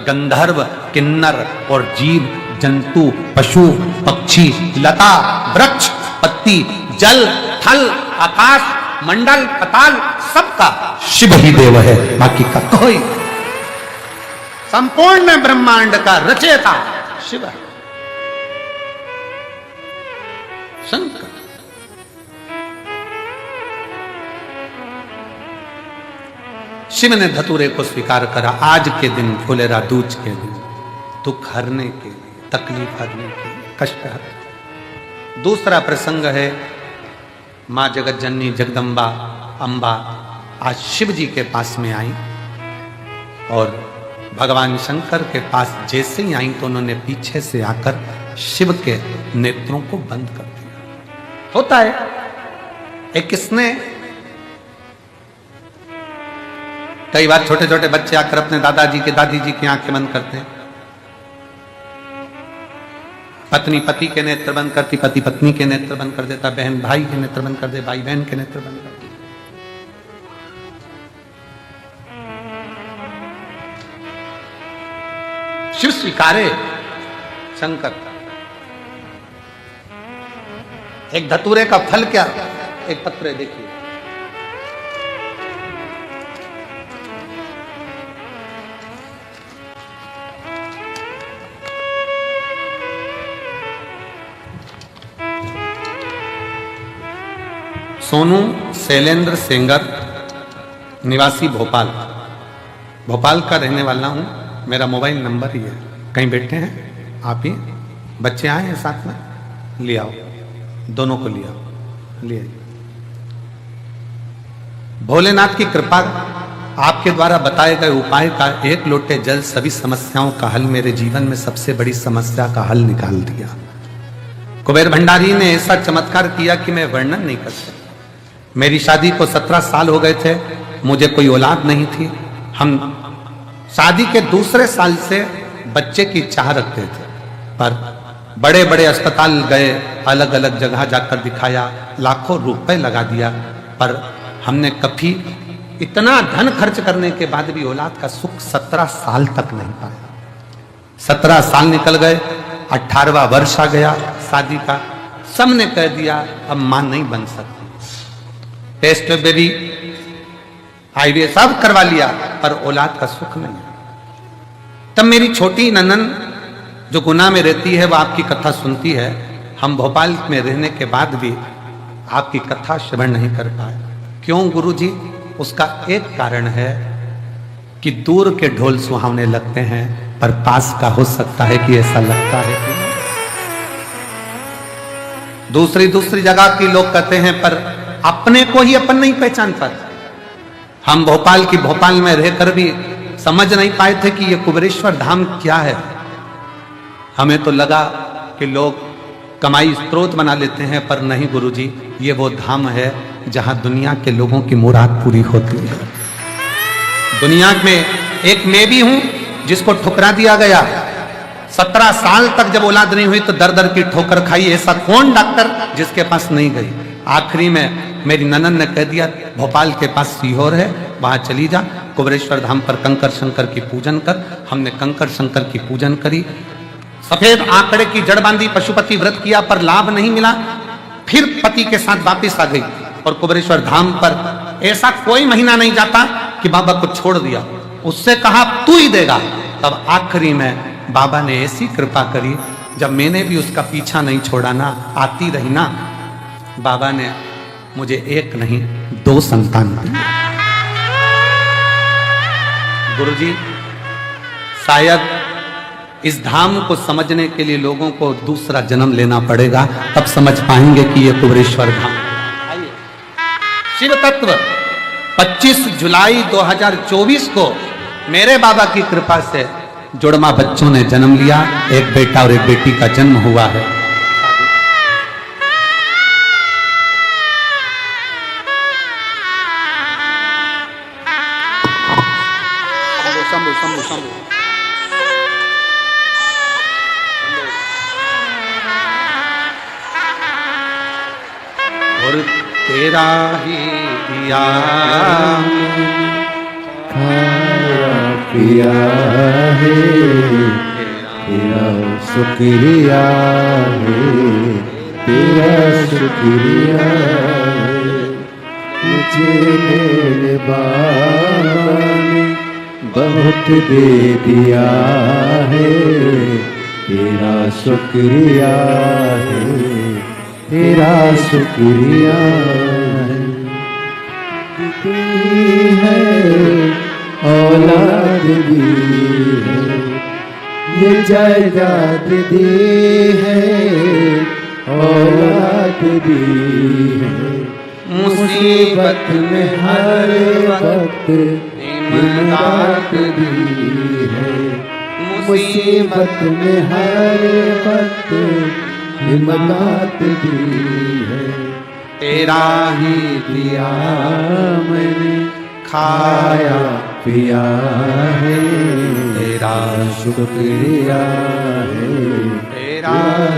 गंधर्व, किन्नर और जीव जंतु, पशु, पक्षी, लता, वृक्ष, पत्ती, जल, थल, आकाश, मंडल, पताल, सबका शिव ही देव है, बाकी का कोई। संपूर्ण ब्रह्मांड का रचयिता शिव है, शंकर। शिव ने धतूरे को स्वीकार करा आज के दिन, फुलेरा दूज के दिन, दुख हरने के लिए, तकलीफ हरने के लिए, कष्ट हरने। दूसरा प्रसंग है माँ जगत जननी जगदम्बा अम्बा आज शिव जी के पास में आई और भगवान शंकर के पास जैसे ही आई तो उन्होंने पीछे से आकर शिव के नेत्रों को बंद कर दिया। होता है एक किसने, कई बार छोटे छोटे बच्चे आकर अपने दादाजी के दादी जी की आंखें बंद करते हैं, पत्नी पति के नेत्र बंद करती, पति पत्नी के नेत्र बंद कर देता, बहन भाई के नेत्र बंद कर दे, भाई बहन के नेत्र बंद कर दे। शिव स्वीकारे शंकर। एक धतूरे का फल क्या, एक पत्र देखिए, सोनू शैलेंद्र सेंगर, निवासी भोपाल, भोपाल का रहने वाला हूं। मेरा मोबाइल नंबर ही है, कहीं बैठे हैं आप ही, बच्चे आए हैं साथ में, ले आओ, दोनों को ले आओ, ले आइए। भोलेनाथ की कृपा, आपके द्वारा बताए गए उपाय का एक लोटे जल सभी समस्याओं का हल, मेरे जीवन में सबसे बड़ी समस्या का हल निकाल दिया। कुबेर भंडारी ने ऐसा चमत्कार किया कि मैं वर्णन नहीं कर सकता। मेरी शादी को 17 साल हो गए थे, मुझे कोई औलाद नहीं थी। हम शादी के दूसरे साल से बच्चे की चाह रखते थे, पर बड़े बड़े अस्पताल गए, अलग अलग जगह जाकर दिखाया, लाखों रुपए लगा दिया, पर हमने कभी इतना धन खर्च करने के बाद भी औलाद का सुख 17 साल तक नहीं पाया। 17 साल निकल गए, 18वां वर्ष आ गया शादी का, सबने कह दिया अब मां नहीं बन सकती। टेस्ट बेबी आईवीएफ सब करवा लिया, पर औलाद का सुख नहीं। तब मेरी छोटी ननन जो गुना में रहती है वह आपकी कथा सुनती है। हम भोपाल में रहने के बाद भी आपकी कथा श्रवण नहीं कर पाए। क्यों गुरुजी? उसका एक कारण है कि दूर के ढोल सुहावने लगते हैं, पर पास का हो सकता है कि ऐसा लगता है कि दूसरी जगह के लोग कहते हैं, पर अपने को ही अपन नहीं पहचान पाते। हम भोपाल में रहकर भी समझ नहीं पाए थे कि ये कुबेरेश्वर धाम क्या है। हमें तो लगा कि लोग कमाई स्रोत बना लेते हैं, पर नहीं गुरुजी, ये वो धाम है जहां दुनिया के लोगों की मुराद पूरी होती है। दुनिया में एक मैं भी हूं जिसको ठुकरा दिया गया। 17 साल तक जब औलाद नहीं हुई तो दर दर की ठोकर खाई। ऐसा कौन डॉक्टर जिसके पास नहीं गई? आखिरी में मेरी ननन ने कह दिया भोपाल के पास सीहोर है, वहां चली जा, कुबेरेश्वर धाम पर कंकर शंकर की पूजन कर। हमने कंकर शंकर की पूजन करी, सफेद आंकड़े की जड़ बांधी, पशुपति व्रत किया, पर लाभ नहीं मिला। फिर पति के साथ वापिस आ गई और कुबेरेश्वर धाम पर ऐसा कोई महीना नहीं जाता कि बाबा को छोड़ दिया। उससे कहा तू ही देगा। तब आखिरी में बाबा ने ऐसी कृपा करी, जब मैंने भी उसका पीछा नहीं छोड़ा ना, आती रही ना, बाबा ने मुझे एक नहीं 2 संतान दिए। गुरुजी, शायद इस धाम को समझने के लिए लोगों को दूसरा जन्म लेना पड़ेगा, तब समझ पाएंगे कि ये कुबेरेश्वर धाम। आइए, शिव तत्व 25 जुलाई 2024 को मेरे बाबा की कृपा से जुड़वा बच्चों ने जन्म लिया। एक बेटा और एक बेटी का जन्म हुआ है। और तेरा ही दिया पिया है, तेरा शुक्रिया है, तेरा शुक्रिया है। मुझे मेरे बाबा ने बहुत दे दिया है, तेरा शुक्रिया है, तेरा शुक्रिया है। औलाद दी है, ये जायदाद दी है, औलाद दी है। मुसीबत में हर वक्त इमदाद दी है, मुसीबत में हर वक्त इमदाद दी है। तेरा ही दिया मैंने खाया पिया है, तेरा शुक्रिया है, तेरा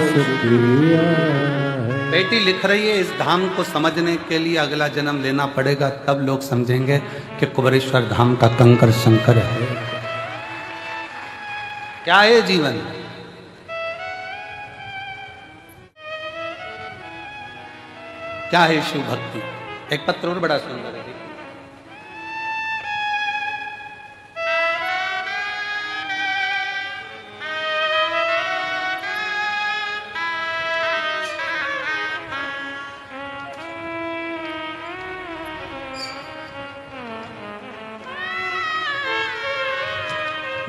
शुक्रिया है। बेटी लिख रही है, इस धाम को समझने के लिए अगला जन्म लेना पड़ेगा, तब लोग समझेंगे कि कुबेरेश्वर धाम का कंकर शंकर है। क्या है जीवन? क्या है शिव भक्ति? एक पत्र और बड़ा सुंदर है,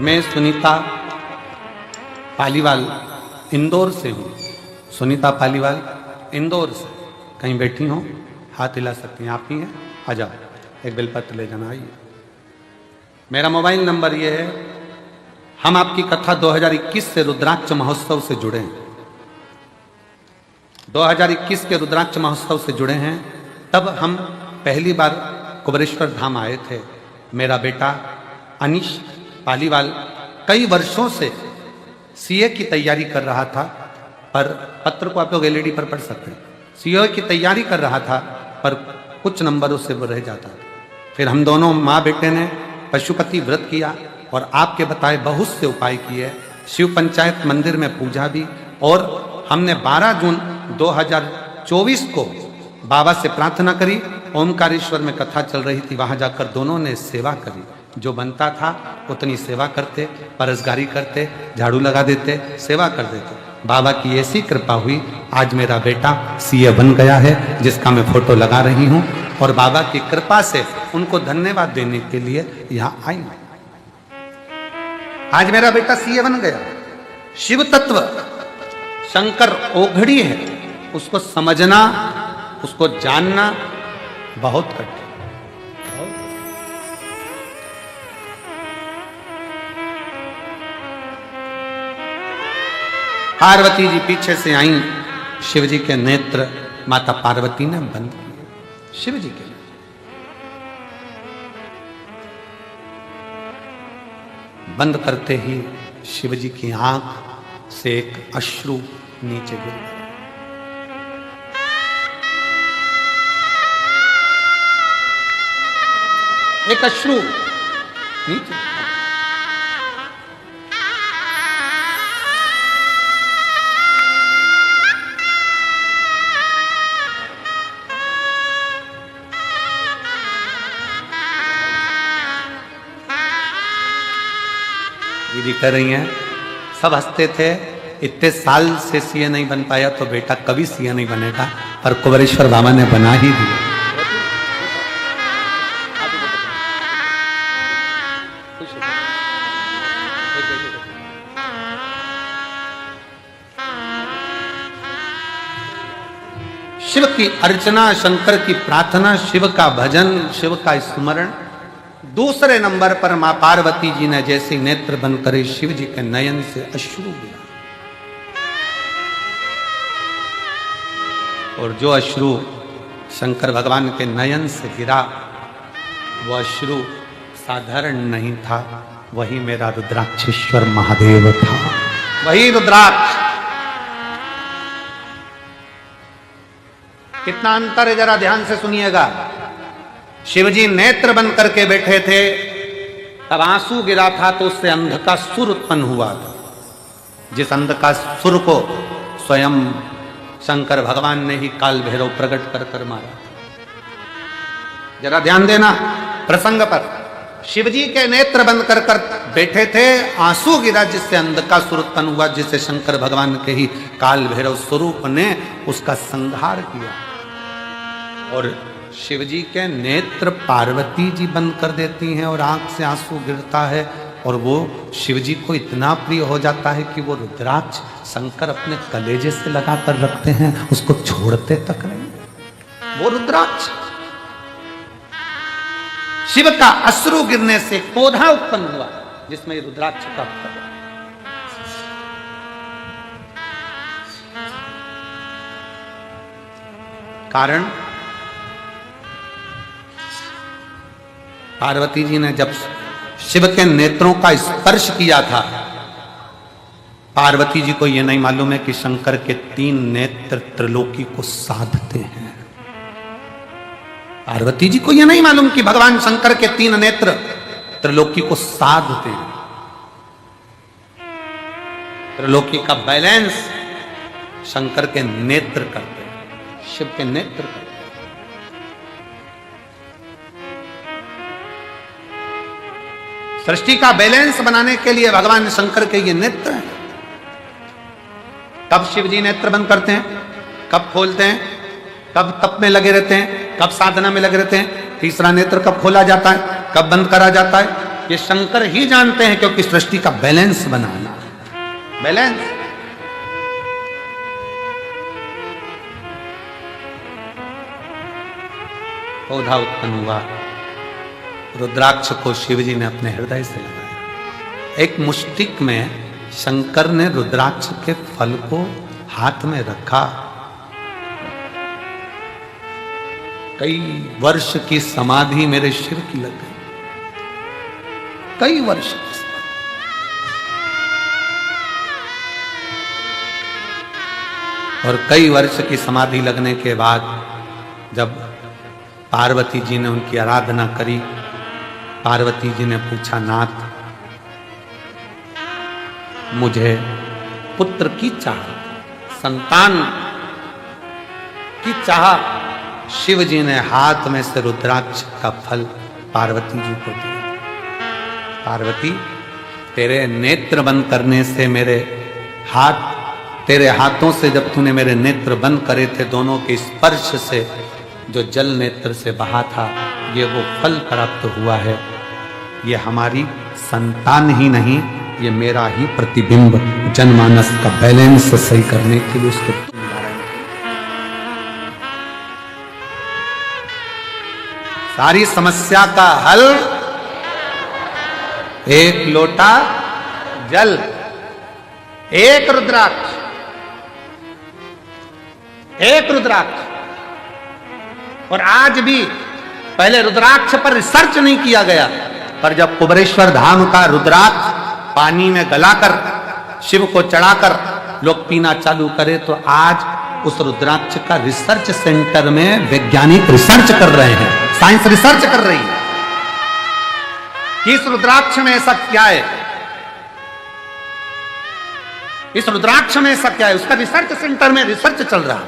मैं सुनीता पालीवाल इंदौर से हूँ। सुनीता पालीवाल इंदौर से। कहीं बैठी हो? हाथ हिला सकती हैं, आप ही हैं? आ जाओ, एक बेलपत्र ले जाना। आइए, मेरा मोबाइल नंबर ये है। हम आपकी कथा 2021 से रुद्राक्ष महोत्सव से जुड़े हैं। 2021 के रुद्राक्ष महोत्सव से जुड़े हैं। तब हम पहली बार कुबेरेश्वर धाम आए थे, मेरा बेटा अनीश पालीवाल कई वर्षों से सीए की तैयारी कर रहा था, पर पत्र को आप लोग एलईडी पर पढ़ सकते हैं। सीए की तैयारी कर रहा था पर कुछ नंबरों से वो रह जाता था। फिर हम दोनों माँ बेटे ने पशुपति व्रत किया और आपके बताए बहुत से उपाय किए, शिव पंचायत मंदिर में पूजा भी, और हमने 12 जून 2024 को बाबा से प्रार्थना करी। ओमकारेश्वर में कथा चल रही थी, वहां जाकर दोनों ने सेवा करी। जो बनता था उतनी सेवा करते, परसगारी करते, झाड़ू लगा देते, सेवा कर देते। बाबा की ऐसी कृपा हुई, आज मेरा बेटा सीए बन गया है, जिसका मैं फोटो लगा रही हूं, और बाबा की कृपा से उनको धन्यवाद देने के लिए यहां आई। आज मेरा बेटा सीए बन गया। शिव तत्व शंकर ओघड़ी है, उसको समझना, उसको जानना बहुत कठिन। पार्वती जी पीछे से आई, शिव जी के नेत्र माता पार्वती ने बंद किए। शिव जी के बंद करते ही शिव जी की आंख से एक अश्रु नीचे गिर गया। एक अश्रु नीचे। दीदी कह रही हैं, सब हंसते थे, इतने साल से सीए नहीं बन पाया तो बेटा कभी सीए नहीं बनेगा, पर कुबेरेश्वर बाबा ने बना ही दिया। शिव की अर्चना, शंकर की प्रार्थना, शिव का भजन, शिव का स्मरण। दूसरे नंबर पर मां पार्वती जी ने जैसे नेत्र बंद करे, शिव जी के नयन से अश्रु गिरा, और जो अश्रु शंकर भगवान के नयन से गिरा, वो अश्रु साधारण नहीं था, वही मेरा रुद्राक्षेश्वर महादेव था, वही रुद्राक्ष। कितना अंतर है, जरा ध्यान से सुनिएगा। शिवजी नेत्र बंद करके बैठे थे, तब आंसू गिरा था तो उससे अंध का सुर उत्पन्न हुआ था, जिस अंध का सुर को स्वयं शंकर भगवान ने ही काल भैरव प्रकट कर कर मारा। जरा ध्यान देना प्रसंग पर। शिवजी के नेत्र बंद कर कर बैठे थे, आंसू गिरा जिससे अंध का सुर उत्पन्न हुआ, जिससे शंकर भगवान के ही काल भैरव स्वरूप ने उसका संहार किया। और शिवजी के नेत्र पार्वती जी बंद कर देती हैं और आंख से आंसू गिरता है, और वो शिवजी को इतना प्रिय हो जाता है कि वो रुद्राक्ष शंकर अपने कलेजे से लगा कर रखते हैं, उसको छोड़ते तक नहीं। वो रुद्राक्ष, शिव का अश्रु गिरने से पौधा उत्पन्न हुआ जिसमें रुद्राक्ष का फल। कारण पार्वती जी ने जब शिव के नेत्रों का स्पर्श किया था, पार्वती जी को यह नहीं मालूम है कि शंकर के 3 नेत्र त्रिलोकी को साधते हैं। पार्वती जी को यह नहीं मालूम कि भगवान शंकर के 3 नेत्र त्रिलोकी को साधते हैं। त्रिलोकी का बैलेंस शंकर के नेत्र करते हैं, शिव के नेत्र करते हैं। सृष्टि का बैलेंस बनाने के लिए भगवान शंकर के ये नेत्र हैं। कब शिव जी नेत्र बंद करते हैं, कब खोलते हैं, कब तप में लगे रहते हैं, कब साधना में लगे रहते हैं, तीसरा नेत्र कब खोला जाता है, कब बंद करा जाता है, ये शंकर ही जानते हैं, क्योंकि सृष्टि का बैलेंस बनाना। बैलेंस पौधा उत्पन्न हुआ, रुद्राक्ष को शिवजी ने अपने हृदय से लगाया। एक मुष्टिक में शंकर ने रुद्राक्ष के फल को हाथ में रखा कई वर्ष की समाधि मेरे शिर की लग गई, कई वर्ष की समाधि। और कई वर्ष की समाधि लगने के बाद जब पार्वती जी ने उनकी आराधना करी, पार्वती जी ने पूछा, नाथ मुझे पुत्र की चाह, संतान की चाह। शिव जी ने हाथ में से रुद्राक्ष का फल पार्वती जी को दिया। पार्वती, तेरे नेत्र बंद करने से मेरे हाथ, तेरे हाथों से जब तूने मेरे नेत्र बंद करे थे, दोनों के स्पर्श से जो जल नेत्र से बहा था, ये वो फल प्राप्त हुआ है। ये हमारी संतान ही नहीं, ये मेरा ही प्रतिबिंब जनमानस का बैलेंस सही करने के लिए उसके सारी समस्या का हल एक लोटा जल, एक रुद्राक्ष, एक रुद्राक्ष। और आज भी पहले रुद्राक्ष पर रिसर्च नहीं किया गया, पर जब कुबेरेश्वर धाम का रुद्राक्ष पानी में गलाकर शिव को चढ़ाकर लोग पीना चालू करे, तो आज उस रुद्राक्ष का रिसर्च सेंटर में वैज्ञानिक रिसर्च कर रहे हैं, साइंस रिसर्च कर रही है कि इस रुद्राक्ष में ऐसा क्या है, इस रुद्राक्ष में ऐसा क्या है। उसका रिसर्च सेंटर में रिसर्च चल रहा है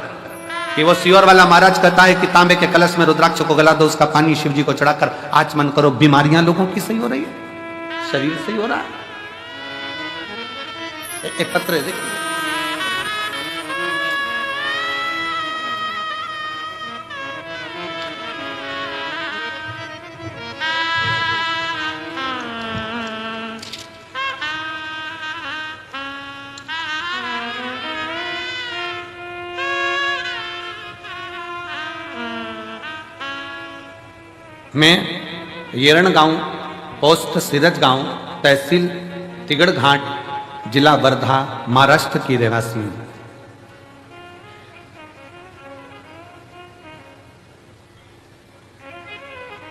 कि वो सियोर वाला महाराज कहता है कि तांबे के कलश में रुद्राक्ष को गला दो, उसका पानी शिव जी को चढ़ाकर आचमन करो, बीमारियां लोगों की सही हो रही है, शरीर सही हो रहा है। एक पत्र है, देखिए, मैं येरण गांव, पोस्ट सिरज गांव, तहसील तिगड़ घाट, जिला वर्धा, महाराष्ट्र की रहवासी हूं।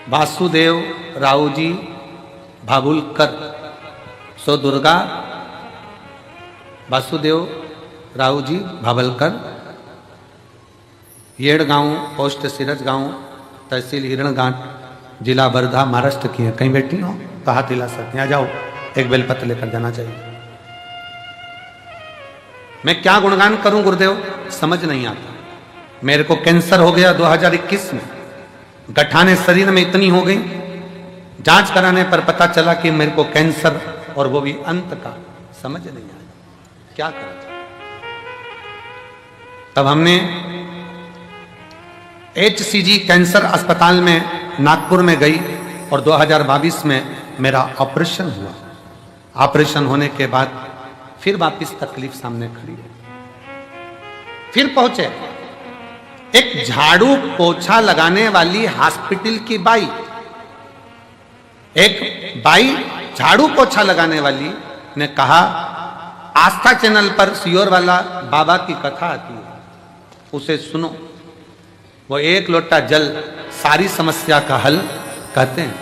वासुदेव रावजी भाबुलकर, सो दुर्गा वासुदेव रावजी भाबलकर, येड़ गांव, पोस्ट सिरज गांव, तहसील हिरण घाट, जिला वर्धा, महाराष्ट्र की है। कहीं बैठी हो तो हाथ हिला सकते हैं, आ जाओ, एक बेलपत्र लेकर जाना चाहिए। मैं क्या गुणगान करूं गुरुदेव, समझ नहीं आता। मेरे को कैंसर हो गया 2021 में, गठाने शरीर में इतनी हो गई, जांच कराने पर पता चला कि मेरे को कैंसर, और वो भी अंत का, समझ नहीं आया क्या करा। तब हमने HCG कैंसर अस्पताल में नागपुर में गई और 2022 में मेरा ऑपरेशन हुआ। ऑपरेशन होने के बाद फिर वापिस तकलीफ सामने खड़ी है। फिर पहुंचे एक झाड़ू पोछा लगाने वाली हॉस्पिटल की बाई, एक बाई झाड़ू पोछा लगाने वाली ने कहा, आस्था चैनल पर सियोर वाला बाबा की कथा आती है, उसे सुनो, वो एक लोटा जल सारी समस्या का हल कहते हैं।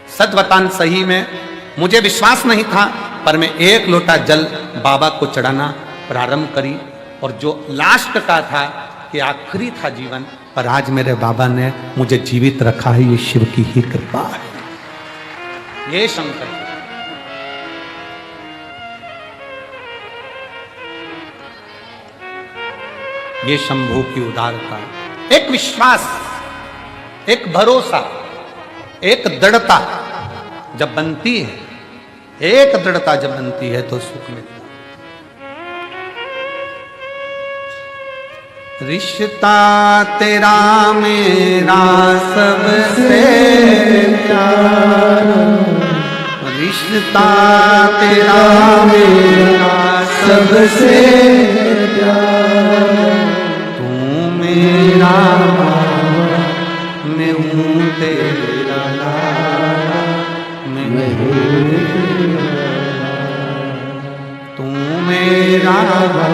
सच बतान, सही में मुझे विश्वास नहीं था, पर मैं एक लोटा जल बाबा को चढ़ाना प्रारंभ करी, और जो लास्ट का था कि आखिरी था जीवन, पर आज मेरे बाबा ने मुझे जीवित रखा है, ये शिव की ही कृपा है, ये शंकर। ये शंभू की उदारता, एक विश्वास, एक भरोसा, एक दृढ़ता जब बनती है, एक दृढ़ता जब बनती है तो सुख मिलता है। रिश्ता तेरा मेरा सबसे प्यारा, रिश्ता तेरा मेरा सबसे प्यारा, तू मेरा बाबा, मैं हूँ तेरा लाला, मैं हूँ तेरा लाला, तू मेरा बाबा,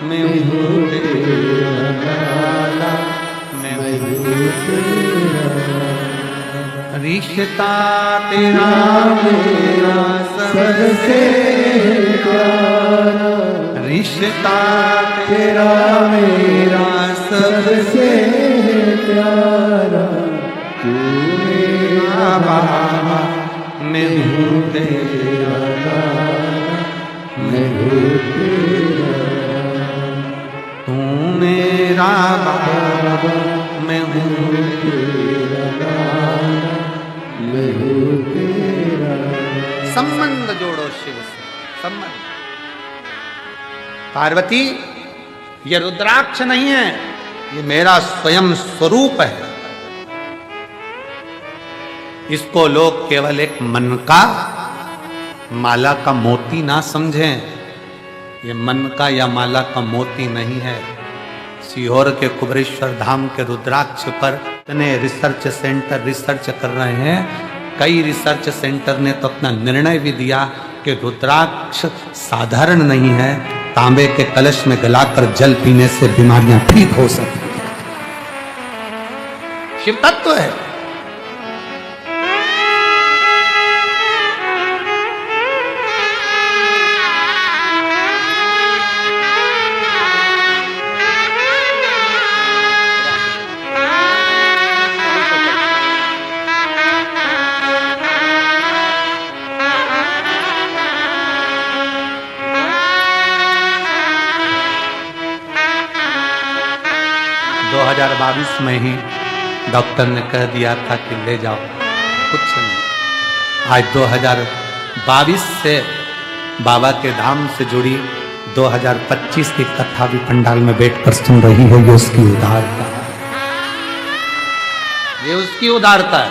मैं हूँ तेरा रिश्ता तेरा मेरा सबसे प्यारा, रिश्ता तेरा मेरा सबसे प्यारा, तू मेरा बाबा, मैं हूँ तेरा, मैं हूँ तेरा, तू मेरा बाबा, मैं हूँ तेरा, मैं हूँ तेरा। संबंध जोड़ो शिव से, संबंध। पार्वती, ये रुद्राक्ष नहीं है, ये मेरा स्वयं स्वरूप है। इसको लोग केवल एक मन का, माला का मोती ना समझें। ये मन का या माला का मोती नहीं है। सीहोर के कुबरेश्वर धाम के रुद्राक्ष पर इतने रिसर्च सेंटर रिसर्च कर रहे हैं। कई रिसर्च सेंटर ने तो अपना निर्णय भी दिया कि रुद्राक्ष साधारण नहीं है, तांबे के कलश में गलाकर जल पीने से बीमारियां ठीक हो सकती हैं। शिव तत्व है। में ही डॉक्टर ने कह दिया था कि ले जाओ, कुछ नहीं। आज 2022 से बाबा के धाम से जुड़ी 2025 की कथा भी पंडाल में बैठकर सुन रही हो। ये उसकी उदारता है, ये उसकी उदारता है।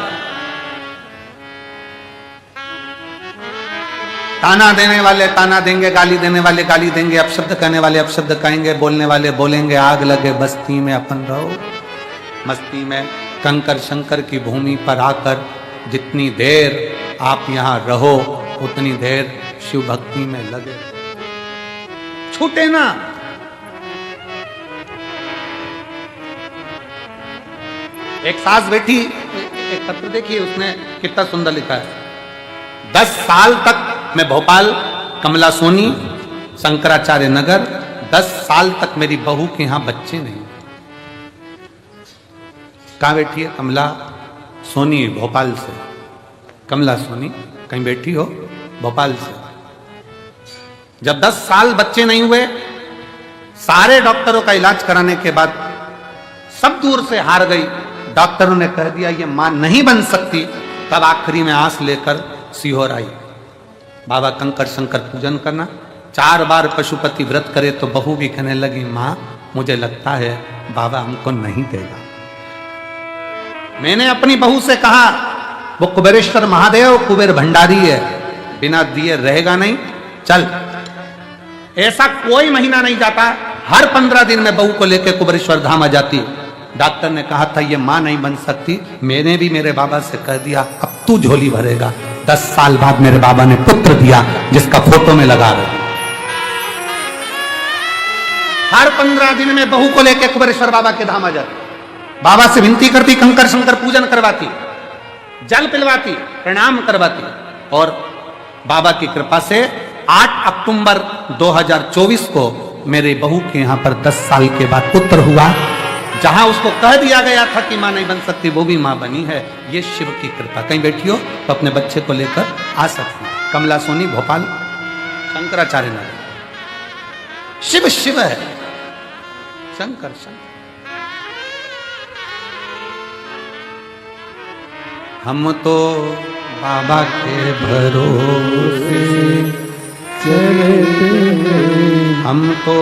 ताना देने वाले ताना देंगे, गाली देने वाले गाली देंगे, अपशब्द कहने वाले अपशब्द कहेंगे, बोलने वाले बोलेंगे। आग लगे बस्ती में अपन रहो मस्ती में। कंकर शंकर की भूमि पर आकर जितनी देर आप यहां रहो उतनी देर शिव भक्ति में लगे, छूटे ना। एक सास बैठी, एक पत्र देखिए उसने कितना सुंदर लिखा है। 10 साल तक मैं भोपाल कमला सोनी शंकराचार्य नगर, 10 साल तक मेरी बहू के यहां बच्चे नहीं। कहां बैठी है? कमला सोनी भोपाल से। कमला सोनी कहीं बैठी हो भोपाल से। जब 10 साल बच्चे नहीं हुए, सारे डॉक्टरों का इलाज कराने के बाद सब दूर से हार गई। डॉक्टरों ने कह दिया ये मां नहीं बन सकती। तब आखिरी में आंस लेकर सीहोर आई। बाबा कंकर शंकर पूजन करना। 4 बार पशुपति व्रत करे तो बहू भी कहने लगी मां मुझे लगता है बाबा हमको नहीं देगा। मैंने अपनी बहू से कहा वो कुबेरेश्वर महादेव कुबेर भंडारी है, बिना दिए रहेगा नहीं, चल। ऐसा कोई महीना नहीं जाता, हर 15 दिन में बहू को लेकर कुबेरेश्वर धाम आ जाती। डॉक्टर ने कहा था ये मां नहीं बन सकती। मैंने भी मेरे बाबा से कह दिया अब तू झोली भरेगा। 10 साल बाद मेरे बाबा ने पुत्र दिया जिसका फोटो में लगा रहे। हर 15 दिन में बहू को लेकर कुबेरेश्वर बाबा के धाम आ जाती। बाबा से विनती करती, कंकर शंकर पूजन करवाती, जल पिलवाती, प्रणाम करवाती। और बाबा की कृपा से 8 अक्टूबर 2024 को मेरे बहू के यहां पर 10 साल के बाद पुत्र हुआ। जहां उसको कह दिया गया था कि मां नहीं बन सकती, वो भी मां बनी है। ये शिव की कृपा। कहीं बैठी हो तो अपने बच्चे को लेकर आ सकती है। कमला सोनी भोपाल शंकराचार्य नगर। शिव शिव है, शंकर शंकर। हम तो बाबा के भरोसे चलते हैं, हम तो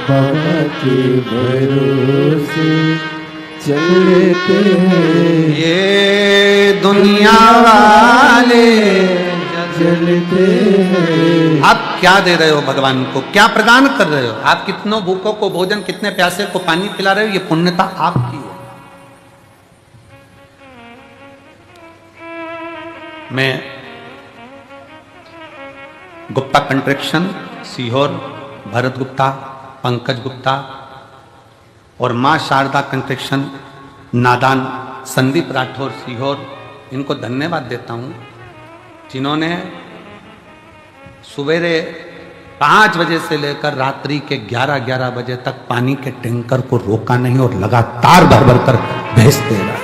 बाबा के भरोसे चलते हैं। ये दुनिया वाले चलते हैं। आप क्या दे रहे हो भगवान को? क्या प्रदान कर रहे हो? आप कितनों भूखों को भोजन, कितने प्यासे को पानी पिला रहे हो? ये पुण्यता आपकी है। मैं गुप्ता कंट्रेक्शन सीहोर, भरत गुप्ता, पंकज गुप्ता और मां शारदा कंट्रेक्शन नादान संदीप राठौर सीहोर, इनको धन्यवाद देता हूं, जिन्होंने सवेरे 5 बजे से लेकर रात्रि के 11-11 बजे तक पानी के टैंकर को रोका नहीं और लगातार भर भर कर भेजते रहा।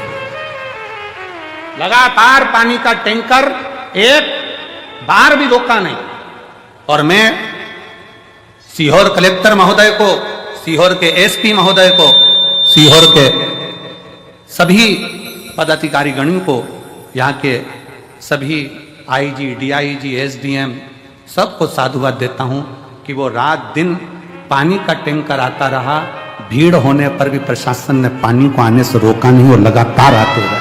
लगातार पानी का टैंकर एक बार भी रोका नहीं। और मैं सीहोर कलेक्टर महोदय को, सीहोर के एसपी महोदय को, सीहोर के सभी पदाधिकारी गणों को, यहाँ के सभी आईजी, डीआईजी, एसडीएम सबको साधुवाद देता हूं कि वो रात दिन पानी का टैंकर आता रहा। भीड़ होने पर भी प्रशासन ने पानी को आने से रोका नहीं और लगातार आते रहे,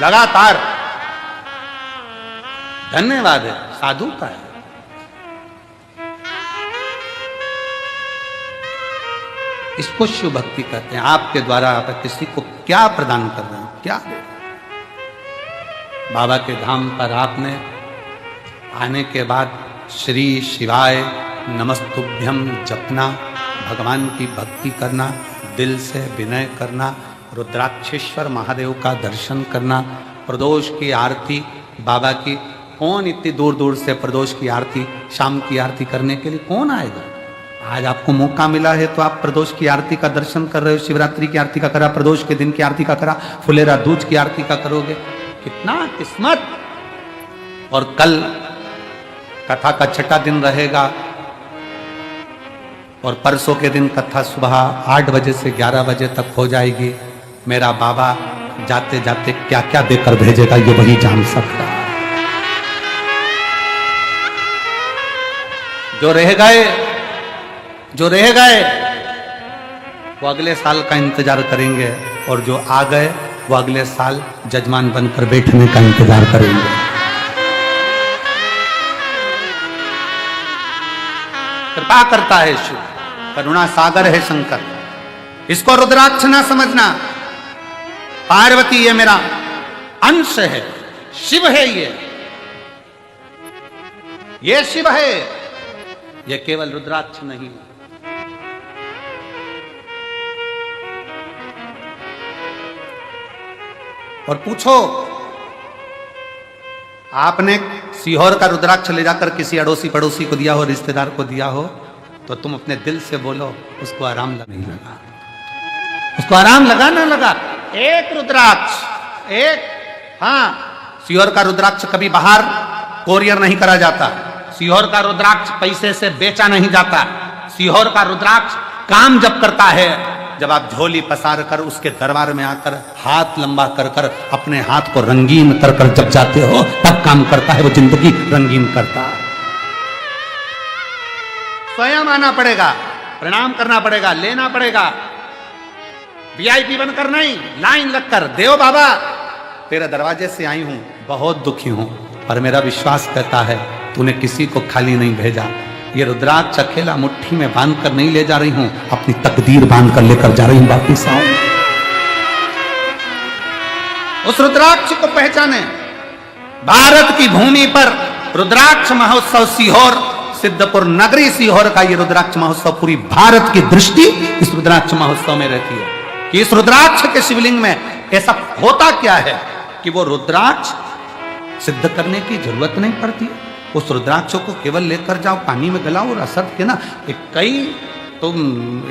लगातार। धन्यवाद है, साधुता है। इसको शिव भक्ति कहते हैं। आपके द्वारा आप किसी को क्या प्रदान कर रहे हैं, क्या दे? बाबा के धाम पर आपने आने के बाद श्री शिवाय नमस्तुभ्यम जपना, भगवान की भक्ति करना, दिल से विनय करना, रुद्राक्षेश्वर महादेव का दर्शन करना, प्रदोष की आरती बाबा की। कौन इतनी दूर दूर से प्रदोष की आरती, शाम की आरती करने के लिए कौन आएगा? आज आपको मौका मिला है तो आप प्रदोष की आरती का दर्शन कर रहे हो। शिवरात्रि की आरती का करा, प्रदोष के दिन की आरती का करा, फुलेरा दूज की आरती का करोगे। कितना किस्मत। और कल कथा का 6ठा दिन रहेगा और परसों के दिन कथा सुबह 8 बजे से 11 बजे तक हो जाएगी। मेरा बाबा जाते जाते क्या क्या देकर भेजेगा ये वही जान सकता है। जो रह गए वो अगले साल का इंतजार करेंगे और जो आ गए वो अगले साल जजमान बनकर बैठने का इंतजार करेंगे। कृपा करता है शिव, करुणा सागर है शंकर। इसको रुद्राक्ष ना समझना। पार्वती ये मेरा अंश है, शिव है ये शिव है, ये केवल रुद्राक्ष नहीं। और पूछो, आपने सीहोर का रुद्राक्ष ले जाकर किसी अड़ोसी पड़ोसी को दिया हो, रिश्तेदार को दिया हो, तो तुम अपने दिल से बोलो उसको आराम नहीं लगा, उसको आराम लगा ना लगा। एक रुद्राक्ष, एक, हाँ, सीहोर का रुद्राक्ष कभी बाहर कोरियर नहीं करा जाता। सीहोर का रुद्राक्ष पैसे से बेचा नहीं जाता। सीहोर का रुद्राक्ष काम जब करता है, जब आप झोली पसार कर उसके दरबार में आकर हाथ लंबा कर कर अपने हाथ को रंगीन कर कर जब जाते हो तब काम करता है। वो जिंदगी रंगीन करता है। स्वयं आना पड़ेगा, प्रणाम करना पड़ेगा, लेना पड़ेगा। वीआईपी बनकर नहीं, लाइन लगकर, देव बाबा तेरे दरवाजे से आई हूं, बहुत दुखी हूं, पर मेरा विश्वास कहता है तूने किसी को खाली नहीं भेजा। ये रुद्राक्ष अकेला मुट्ठी में बांध कर नहीं ले जा रही हूं, अपनी तकदीर बांध कर लेकर जा रही हूं वापिस आओ। उस रुद्राक्ष को पहचाने। भारत की भूमि पर रुद्राक्ष महोत्सव सीहोर, सिद्धपुर नगरी सीहोर का ये रुद्राक्ष महोत्सव, पूरी भारत की दृष्टि इस रुद्राक्ष महोत्सव में रहती है कि इस रुद्राक्ष के शिवलिंग में ऐसा होता क्या है कि वो रुद्राक्ष सिद्ध करने की जरूरत नहीं पड़ती। उस रुद्राक्ष को केवल लेकर जाओ, पानी में गलाओ और असर के ना, कई तो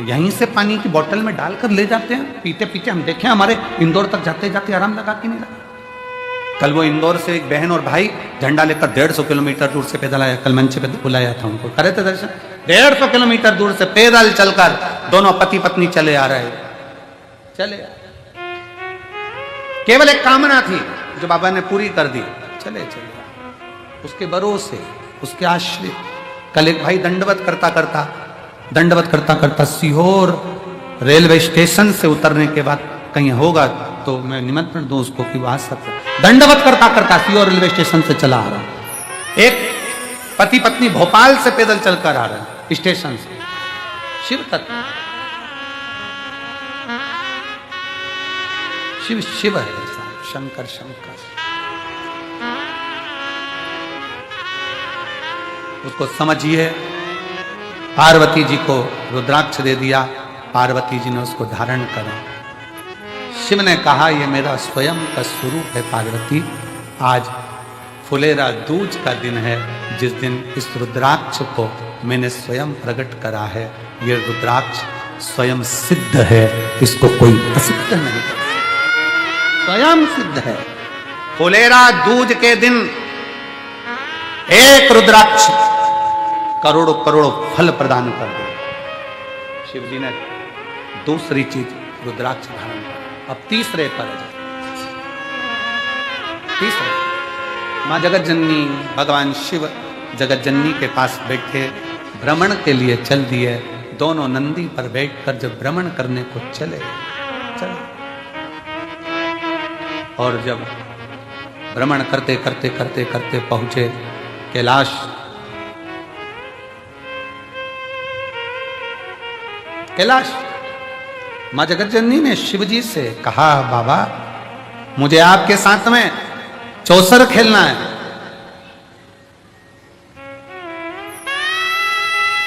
यहीं से पानी की बोतल में डालकर ले जाते हैं, पीते पीते हम देखे हमारे इंदौर तक जाते जाते आराम लगा कि नहीं लगा। कल वो इंदौर से एक बहन और भाई झंडा लेकर 150 किलोमीटर दूर से पैदल आया। कल मंच पे बुलाया था उनको, करे थे दर्शन। 150 किलोमीटर दूर से पैदल चलकर दोनों पति पत्नी चले आ रहे, चले केवल एक कामना थी जो बाबा ने पूरी कर दी। चले चले उसके भरोसे, उसके आश्रित। कल एक भाई दंडवत करता करता सीहोर रेलवे स्टेशन से उतरने के बाद कहीं होगा तो मैं निमंत्रण दूं उसको कि वो आ सकता। दंडवत करता करता सीहोर रेलवे स्टेशन से चला आ रहा। एक पति पत्नी भोपाल से पैदल चलकर आ रहा स्टेशन से। शिव तत्व, शिव शिव है, शंकर शंकर। उसको समझिए। पार्वती जी को रुद्राक्ष दे दिया, पार्वती जी ने उसको धारण करा। शिव ने कहा ये मेरा स्वयं का स्वरूप है पार्वती। आज फुलेरा दूज का दिन है, जिस दिन इस रुद्राक्ष को मैंने स्वयं प्रकट करा है। ये रुद्राक्ष स्वयं सिद्ध है, इसको कोई असिद्ध नहीं कर सकता, स्वयं सिद्ध है। फुलेरा दूज के दिन एक रुद्राक्ष करोड़ों करोड़ों फल प्रदान कर दे। शिव जी ने दूसरी चीज रुद्राक्ष धारण कर। अब तीसरे पर तीसरे मां जगत जननी भगवान शिव जगत जननी के पास बैठे भ्रमण के लिए चल दिए। दोनों नंदी पर बैठकर जब भ्रमण करने को चले और जब भ्रमण करते करते करते करते पहुंचे कैलाश, कैलाश मां जगत जननी ने शिव जी से कहा, बाबा मुझे आपके साथ में चौसर खेलना है,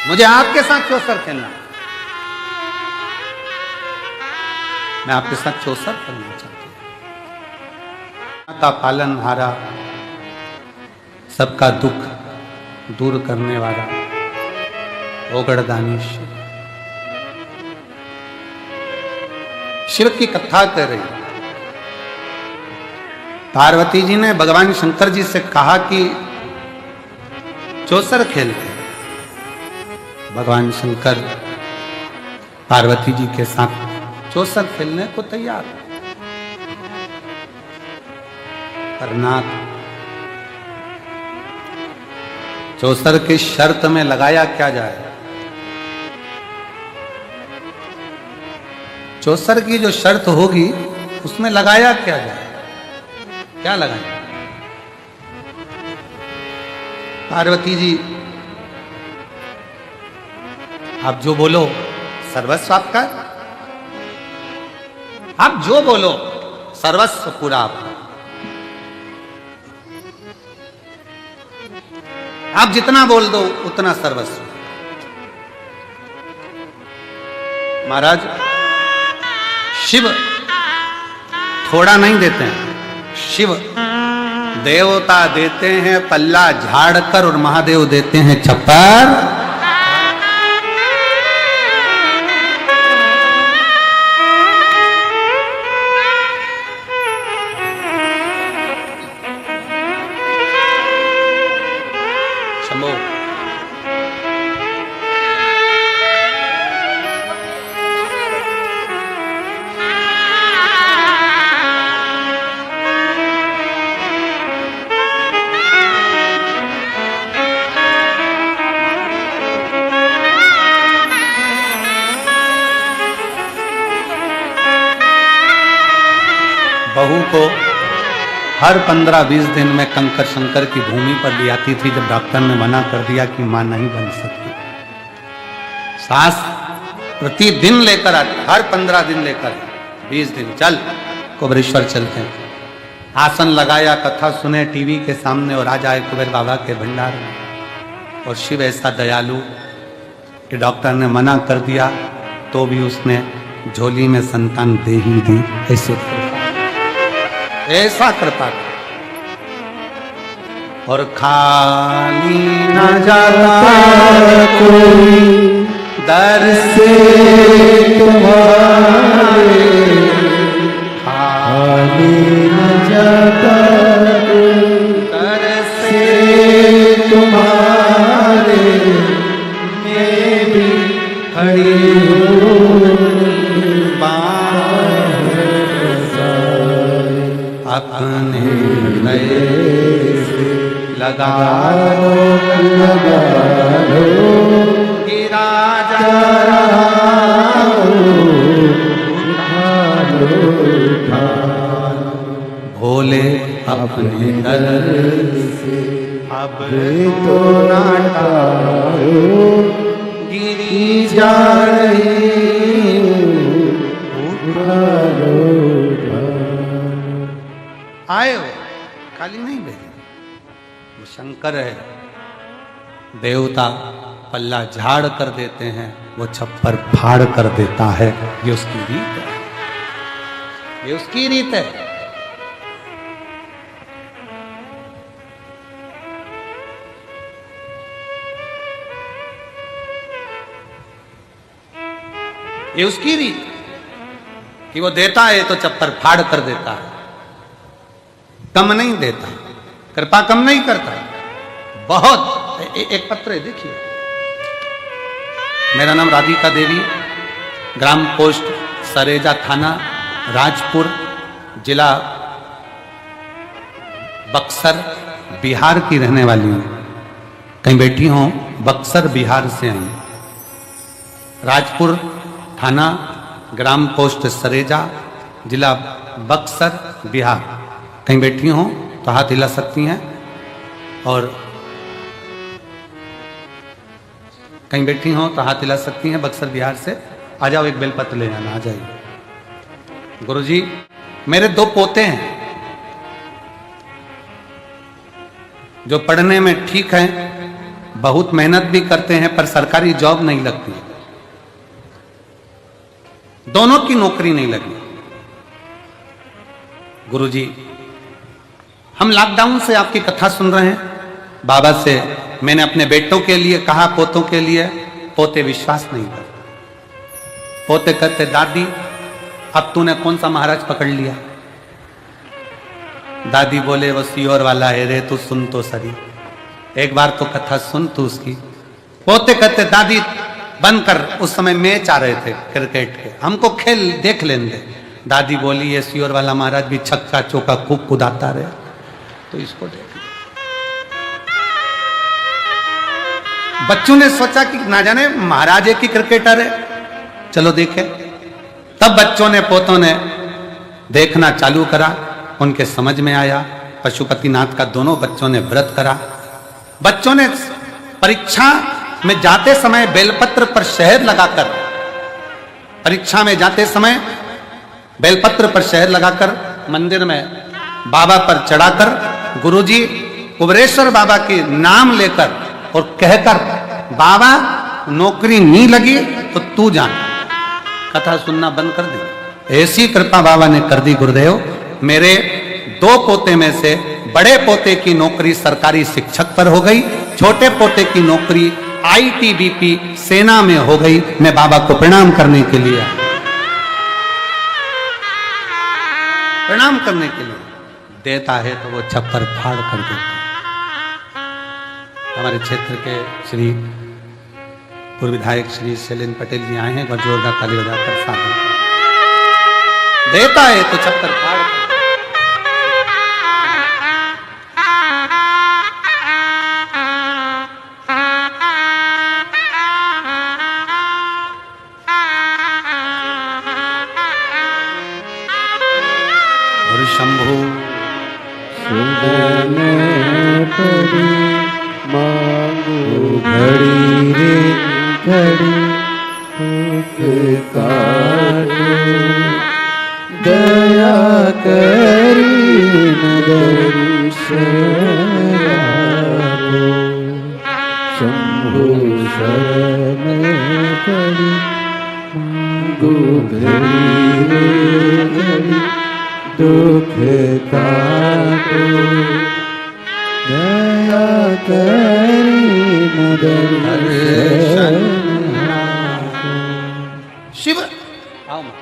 मुझे आपके साथ चौसर खेलना है, मैं आपके साथ चौसर खेलना चाहती हूं। का पालनहारा, सबका दुख दूर करने वाला ओगड़दानी शिव, शिव की कथा कर रही। पार्वती जी ने भगवान शंकर जी से कहा कि चौसर खेलते। भगवान शंकर पार्वती जी के साथ चौसर खेलने को तैयार। पर नाथ चौसर की शर्त में लगाया क्या जाए? चौसर की जो शर्त होगी उसमें लगाया क्या जाए? क्या लगाए? पार्वती जी आप जो बोलो सर्वस्व आपका, आप जो बोलो सर्वस्व पूरा आपका, आप जितना बोल दो उतना सर्वस्व। महाराज शिव थोड़ा नहीं देते हैं, शिव देवता देते हैं पल्ला झाड़कर और महादेव देते हैं छप्पर। शंभो बहू को हर 15-20 दिन में कंकर शंकर की भूमि पर ले आती थी, जब डॉक्टर ने मना कर दिया कि मां नहीं बन सकती। सास प्रतिदिन लेकर आती, हर 15 दिन लेकर, 20 दिन चल कुबेरेश्वर चलते हैं। आसन लगाया, कथा सुने टीवी के सामने और आ जाए कुबेर बाबा के भंडार में। और शिव ऐसा दयालु कि डॉक्टर ने मना कर दिया तो भी उसने झोली में संतान दे ही दी। ऐसा कृपा और खाली न जाता कोई दर से तुम्हारे, खाली न जाता कोई दर से तुम्हारे, मैं भी खड़ी हूँ अपने नए लगा लो कि राजा भोले अपने दर से अब तो नाटा गिरी जा रही आए हो, खाली नहीं भेजे। वो शंकर है, देवता पल्ला झाड़ कर देते हैं, वो छप्पर फाड़ कर देता है। ये उसकी रीत है। ये उसकी रीत है। ये उसकी रीत कि वो देता है तो चप्पर फाड़ कर देता है, कम नहीं देता, कृपा कम नहीं करता। बहुत एक पत्र है, देखिए। मेरा नाम राधिका देवी, ग्राम पोस्ट सरेजा, थाना राजपुर, जिला बक्सर, बिहार की रहने वाली हूं। कहीं बैठी हूं, बक्सर बिहार से आई। राजपुर थाना, ग्राम पोस्ट सरेजा, जिला बक्सर, बिहार। कहीं बैठी हूं तो हाथ हिला सकती हैं। और कहीं बैठी हो तो हाथ हिला सकती हैं। बक्सर बिहार से आ जाओ, एक बेलपत्र ले जाना, आ जाइए। गुरुजी, मेरे 2 पोते हैं जो पढ़ने में ठीक हैं, बहुत मेहनत भी करते हैं, पर सरकारी जॉब नहीं लगती। दोनों की नौकरी नहीं लगी। गुरुजी, हम लॉकडाउन से आपकी कथा सुन रहे हैं। बाबा से मैंने अपने बेटों के लिए कहा, पोतों के लिए, पोते विश्वास नहीं करते। पोते कहते, दादी अब तूने कौन सा महाराज पकड़ लिया? दादी बोले, वो सियोर वाला है रे, तू सुन तो सही, एक बार तो कथा सुन तू उसकी। पोते कहते, दादी बंद कर, उस समय मैच आ रहे थे क्रिकेट के, हमको खेल देख लेने दे। दादी बोली, ये सियोर वाला महाराज भी छक्का चौका खूब कुदाता रहे, तो इसको देख। बच्चों ने सोचा कि ना जाने महाराज की क्रिकेटर है, चलो देखे। तब बच्चों ने, पोतों ने देखना चालू करा, उनके समझ में आया। पशुपतिनाथ का दोनों बच्चों ने व्रत करा। बच्चों ने परीक्षा में जाते समय बेलपत्र पर शहद लगाकर, परीक्षा में जाते समय बेलपत्र पर शहद लगाकर मंदिर में बाबा पर चढ़ाकर, गुरुजी कुबरेश्वर बाबा के नाम लेकर और कहकर, बाबा नौकरी नहीं लगी तो तू जान। कथा सुनना बंद कर दी। ऐसी कृपा बाबा ने कर दी गुरुदेव। मेरे 2 पोते में से बड़े पोते की नौकरी सरकारी शिक्षक पर हो गई, छोटे पोते की नौकरी आईटीबीपी सेना में हो गई। मैं बाबा को प्रणाम करने के लिए, प्रणाम करने के लिए। देता है तो वो छप्पर फाड़ कर देता। हमारे क्षेत्र के श्री पूर्व विधायक श्री शैलेंद्र पटेल जी आए हैं, और जोरदार ताली बजाकर साधन। देता है तो छप्पर फाड़। और शंभु मांगो घड़ी रे घड़ी, काटो दया करी नगरी शरणो। शंभु शरण करी मांगो घड़ी रे घड़ी, दुख काटो दया करी दर्शन। शिव आओ मां।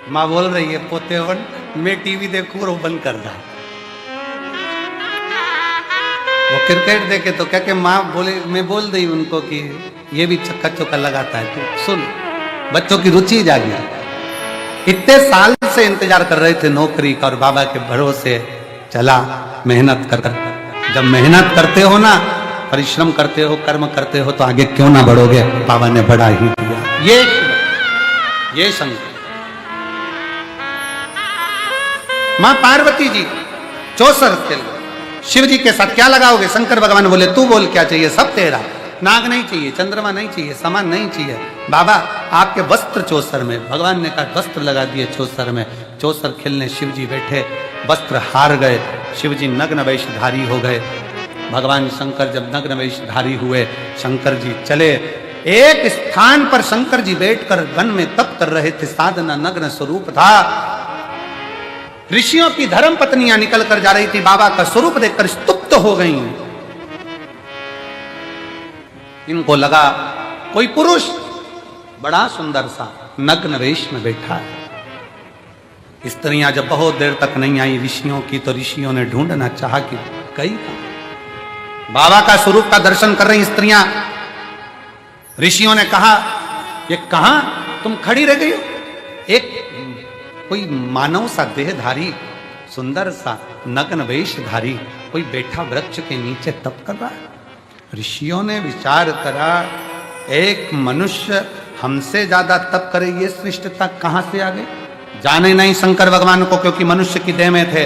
माँ बोल रही है, पोते वन मैं टीवी देखूं और वो बंद कर रहा। वो क्रिकेट देखे तो क्या कि माँ बोले, मैं बोल दी उनको कि ये भी छक्का चौका लगाता है, तो सुन, बच्चों की रुचि जागी। इतने साल से इंतजार कर रहे थे नौकरी का, और बाबा के भरोसे चला मेहनत कर। जब मेहनत करते हो ना, परिश्रम करते हो, कर्म करते हो, तो आगे क्यों ना बढ़ोगे। बाबा ने बढ़ा ही दिया। ये शंकर मां पार्वती जी चौसर खेल रहे। शिव जी के साथ क्या लगाओगे? शंकर भगवान बोले तू बोल क्या चाहिए, सब तेरा। नाग नहीं चाहिए, चंद्रमा नहीं चाहिए, समान नहीं चाहिए, बाबा आपके वस्त्र चौसर में। भगवान ने कहा वस्त्र लगा दिए चौसर में। चौसर खेलने शिव जी बैठे, वस्त्र हार गए, शिव जी नग्न वेशधारी हो गए। भगवान शंकर जब नग्न वेशधारी हुए, शंकर जी चले एक स्थान पर। शंकर जी बैठकर वन में तप कर रहे थे, साधना नग्न स्वरूप था। ऋषियों की धर्म पत्नियां निकल कर जा रही थी, बाबा का स्वरूप देखकर स्तुप्त हो गई। इनको लगा कोई पुरुष बड़ा सुंदर सा नग्न वेश में बैठा है। स्त्रियां जब बहुत देर तक नहीं आई ऋषियों की, तो ऋषियों ने ढूंढना चाहा कि गई बाबा का स्वरूप का दर्शन कर रही स्त्रियां। ऋषियों ने कहा ये कहां तुम खड़ी रह गई हो? एक कोई मानव सा देहधारी, सुंदर सा नग्न वेशधारी कोई बैठा वृक्ष के नीचे तप कर रहा है। ऋषियों ने विचार करा एक मनुष्य हमसे ज्यादा तप करे, ये श्रेष्ठता कहां से आ गई? जाने नहीं शंकर भगवान को, क्योंकि मनुष्य की देह में थे।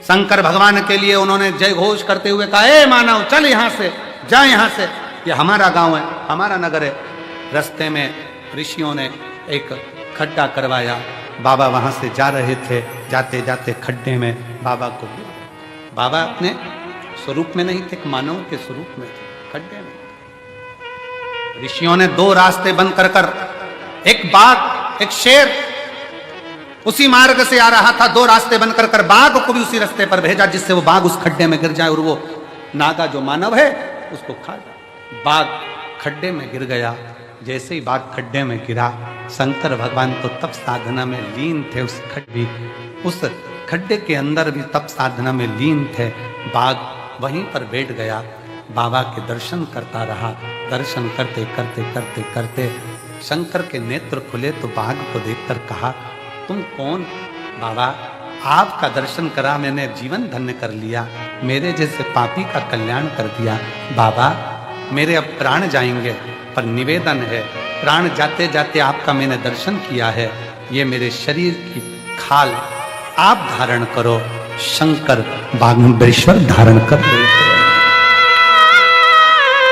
शंकर भगवान के लिए उन्होंने जय घोष करते हुए कहा ए मानव चल यहां से, जा यहां से, ये हमारा गांव है, हमारा नगर है। रास्ते में ऋषियों ने एक खड्डा करवाया, बाबा वहां से जा रहे थे, जाते जाते खड्डे में बाबा को, बाबा अपने स्वरूप में नहीं थे, मानव के स्वरूप में थे, खड्डे में। ऋषियों ने दो रास्ते बंद कर कर, एक बाघ एक शेर उसी मार्ग से आ रहा था, दो रास्ते बंद कर कर बाघ को भी उसी रास्ते पर भेजा, जिससे वो बाघ उस खड्डे में गिर जाए और वो नागा जो मानव है उसको खा जाए। बाघ खड्डे में गिर गया। जैसे ही बाघ खड्डे में गिरा, शंकर भगवान तो तप साधना में लीन थे, उस खड्डे के अंदर भी तप साधना में लीन थे। बाघ वहीं पर बैठ गया, बाबा के दर्शन करता रहा। दर्शन करते करते करते करते शंकर के नेत्र खुले तो बाघ को देखकर कहा तुम कौन? बाबा आपका दर्शन करा, मैंने जीवन धन्य कर लिया, मेरे जैसे पापी का कल्याण कर दिया। बाबा मेरे अब प्राण जाएंगे, पर निवेदन है प्राण जाते जाते आपका मैंने दर्शन किया है, ये मेरे शरीर की खाल आप धारण करो। शंकर बागंबरेश्वर धारण कर लेते।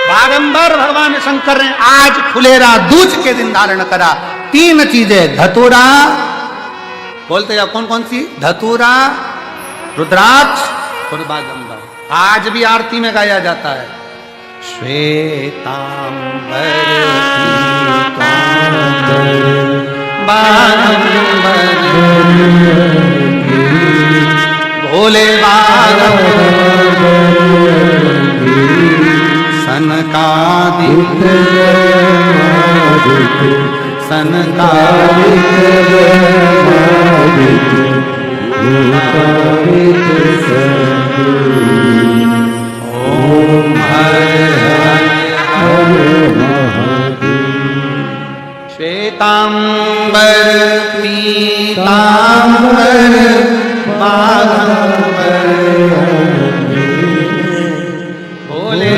बागंबर भगवान शंकर ने आज फुलेरा दूज के दिन धारण करा। तीन चीजें, धतूरा बोलते हैं कौन कौन सी? धतूरा, रुद्राक्ष और बागंबर। आज भी आरती में गाया जाता है श्वेतांबर बागंबर भोले बागंबर सनकादिक सनकादिक ओम हर हर श्वेतांबर पीतांबर बागंबर भोले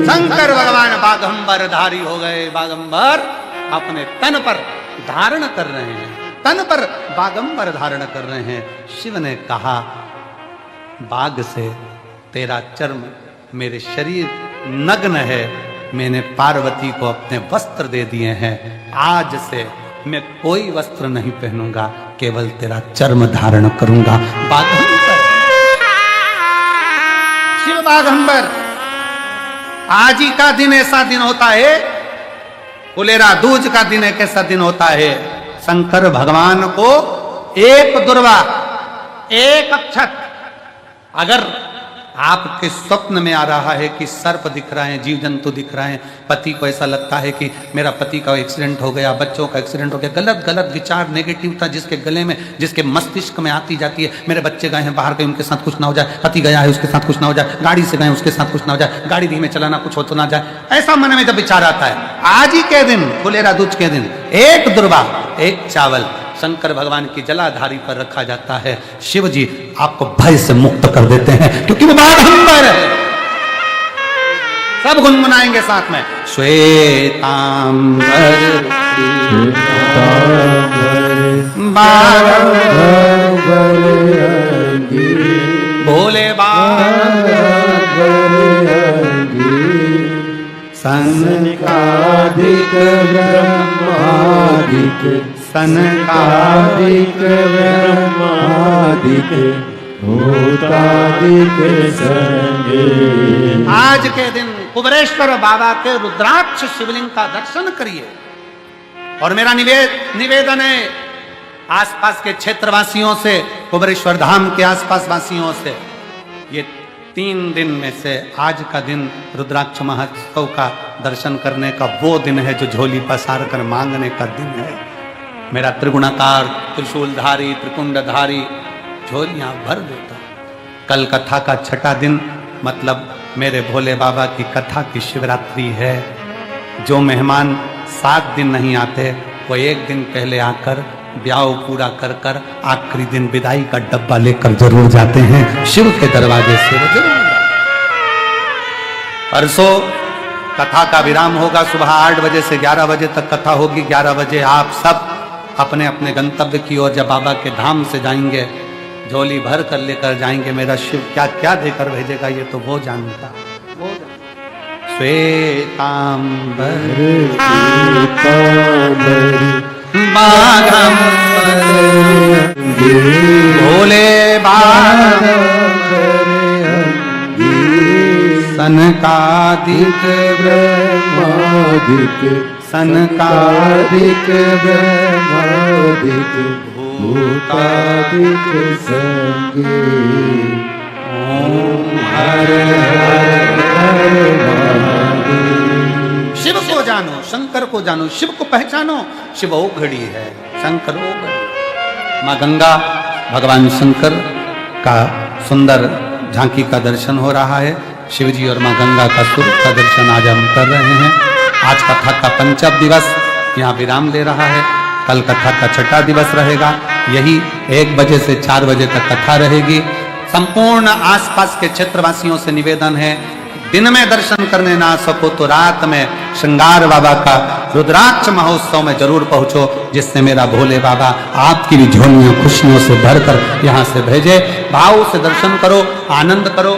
शंकर भगवान बागंबर धारी हो गए। बागंबर अपने तन पर धारण कर रहे हैं, तन पर बागंबर धारण कर रहे हैं। शिव ने कहा बाघ से तेरा चर्म मेरे शरीर नग्न है, मैंने पार्वती को अपने वस्त्र दे दिए हैं, आज से मैं कोई वस्त्र नहीं पहनूंगा, केवल तेरा चर्म धारण करूंगा। बागंबर, शिव बागंबर। आज ही का दिन ऐसा दिन होता है, फुलेरा दूज का दिन एक ऐसा दिन होता है, शंकर भगवान को एक दुर्वा, एक अक्षत, अगर आपके स्वप्न में आ रहा है कि सर्प दिख रहे हैं, जीव जंतु दिख रहे हैं, पति को ऐसा लगता है कि मेरा पति का एक्सीडेंट हो गया, बच्चों का एक्सीडेंट हो गया, गलत गलत विचार, नेगेटिवता जिसके गले में, जिसके मस्तिष्क में आती जाती है, मेरे बच्चे गए हैं बाहर, कहीं उनके साथ कुछ ना हो जाए, पति गया है उसके साथ कुछ ना हो जाए, गाड़ी से गए उसके साथ कुछ ना हो जाए, गाड़ी धीमे चलाना कुछ हो तो ना जाए, ऐसा मन में जब विचार आता है, आज ही के दिन फुलेरा दूज के दिन एक दुर्वा एक चावल शंकर भगवान की जलाधारी पर रखा जाता है। शिव जी आपको भय से मुक्त कर देते हैं, क्योंकि वो बागंबर है। सब गुनगुनाएंगे साथ में, श्वेतांबर भोले बाबा सनकादिक ब्रह्मादिक सनकादिक ब्रह्मादिक भूतादिक संगे। आज के दिन कुबेरेश्वर बाबा के रुद्राक्ष शिवलिंग का दर्शन करिए। और मेरा निवेदन है आसपास के क्षेत्रवासियों से, कुबेरेश्वर धाम के आसपास वासियों से, ये 3 दिन में से आज का दिन रुद्राक्ष महोत्सव का दर्शन करने का वो दिन है जो झोली पसार कर मांगने का दिन है। मेरा त्रिगुणाकार त्रिशूलधारी त्रिकुंडधारी झोलियां भर देता। कल कथा का 6ठा दिन, मतलब मेरे भोले बाबा की कथा की शिवरात्रि है। जो मेहमान 7 दिन नहीं आते वो 1 दिन पहले आकर ब्याह पूरा कर कर आखिरी दिन विदाई का डब्बा लेकर जरूर जाते हैं शिव के दरवाजे से। वो जरूर परसों कथा का विराम होगा। सुबह 8 बजे से 11 बजे तक कथा होगी। 11 बजे आप सब अपने अपने गंतव्य की ओर जब बाबा के धाम से जाएंगे, झोली भर कर लेकर जाएंगे। मेरा शिव क्या क्या देकर भेजेगा ये तो वो जानता। श्वेतांबर भोले बाबा सनकादिक ब्रह्मादिक सनकादिक ब्रह्मादिक भूतादिक संगे। ओम हर शिव को जानो, शंकर को जानो, शिव को पहचानो। शिव वो घड़ी है, शंकर वो घड़ी। माँ गंगा, भगवान शंकर का सुंदर झांकी का दर्शन हो रहा है। शिवजी और माँ गंगा का स्वरूप का दर्शन आज हम कर रहे हैं। आज कथा का 5वां दिवस यहाँ विराम ले रहा है। कल कथा का 6ठा दिवस रहेगा। यही 1 बजे से 4 बजे तक कथा रहेगी। संपूर्ण आसपास के क्षेत्रवासियों से निवेदन है, दिन में दर्शन करने ना सको तो रात में श्रृंगार बाबा का रुद्राक्ष महोत्सव में जरूर पहुंचो, जिससे मेरा भोले बाबा आपकी भी झोलियां खुशियों से भरकर यहाँ से भेजे। भाव से दर्शन करो, आनंद करो।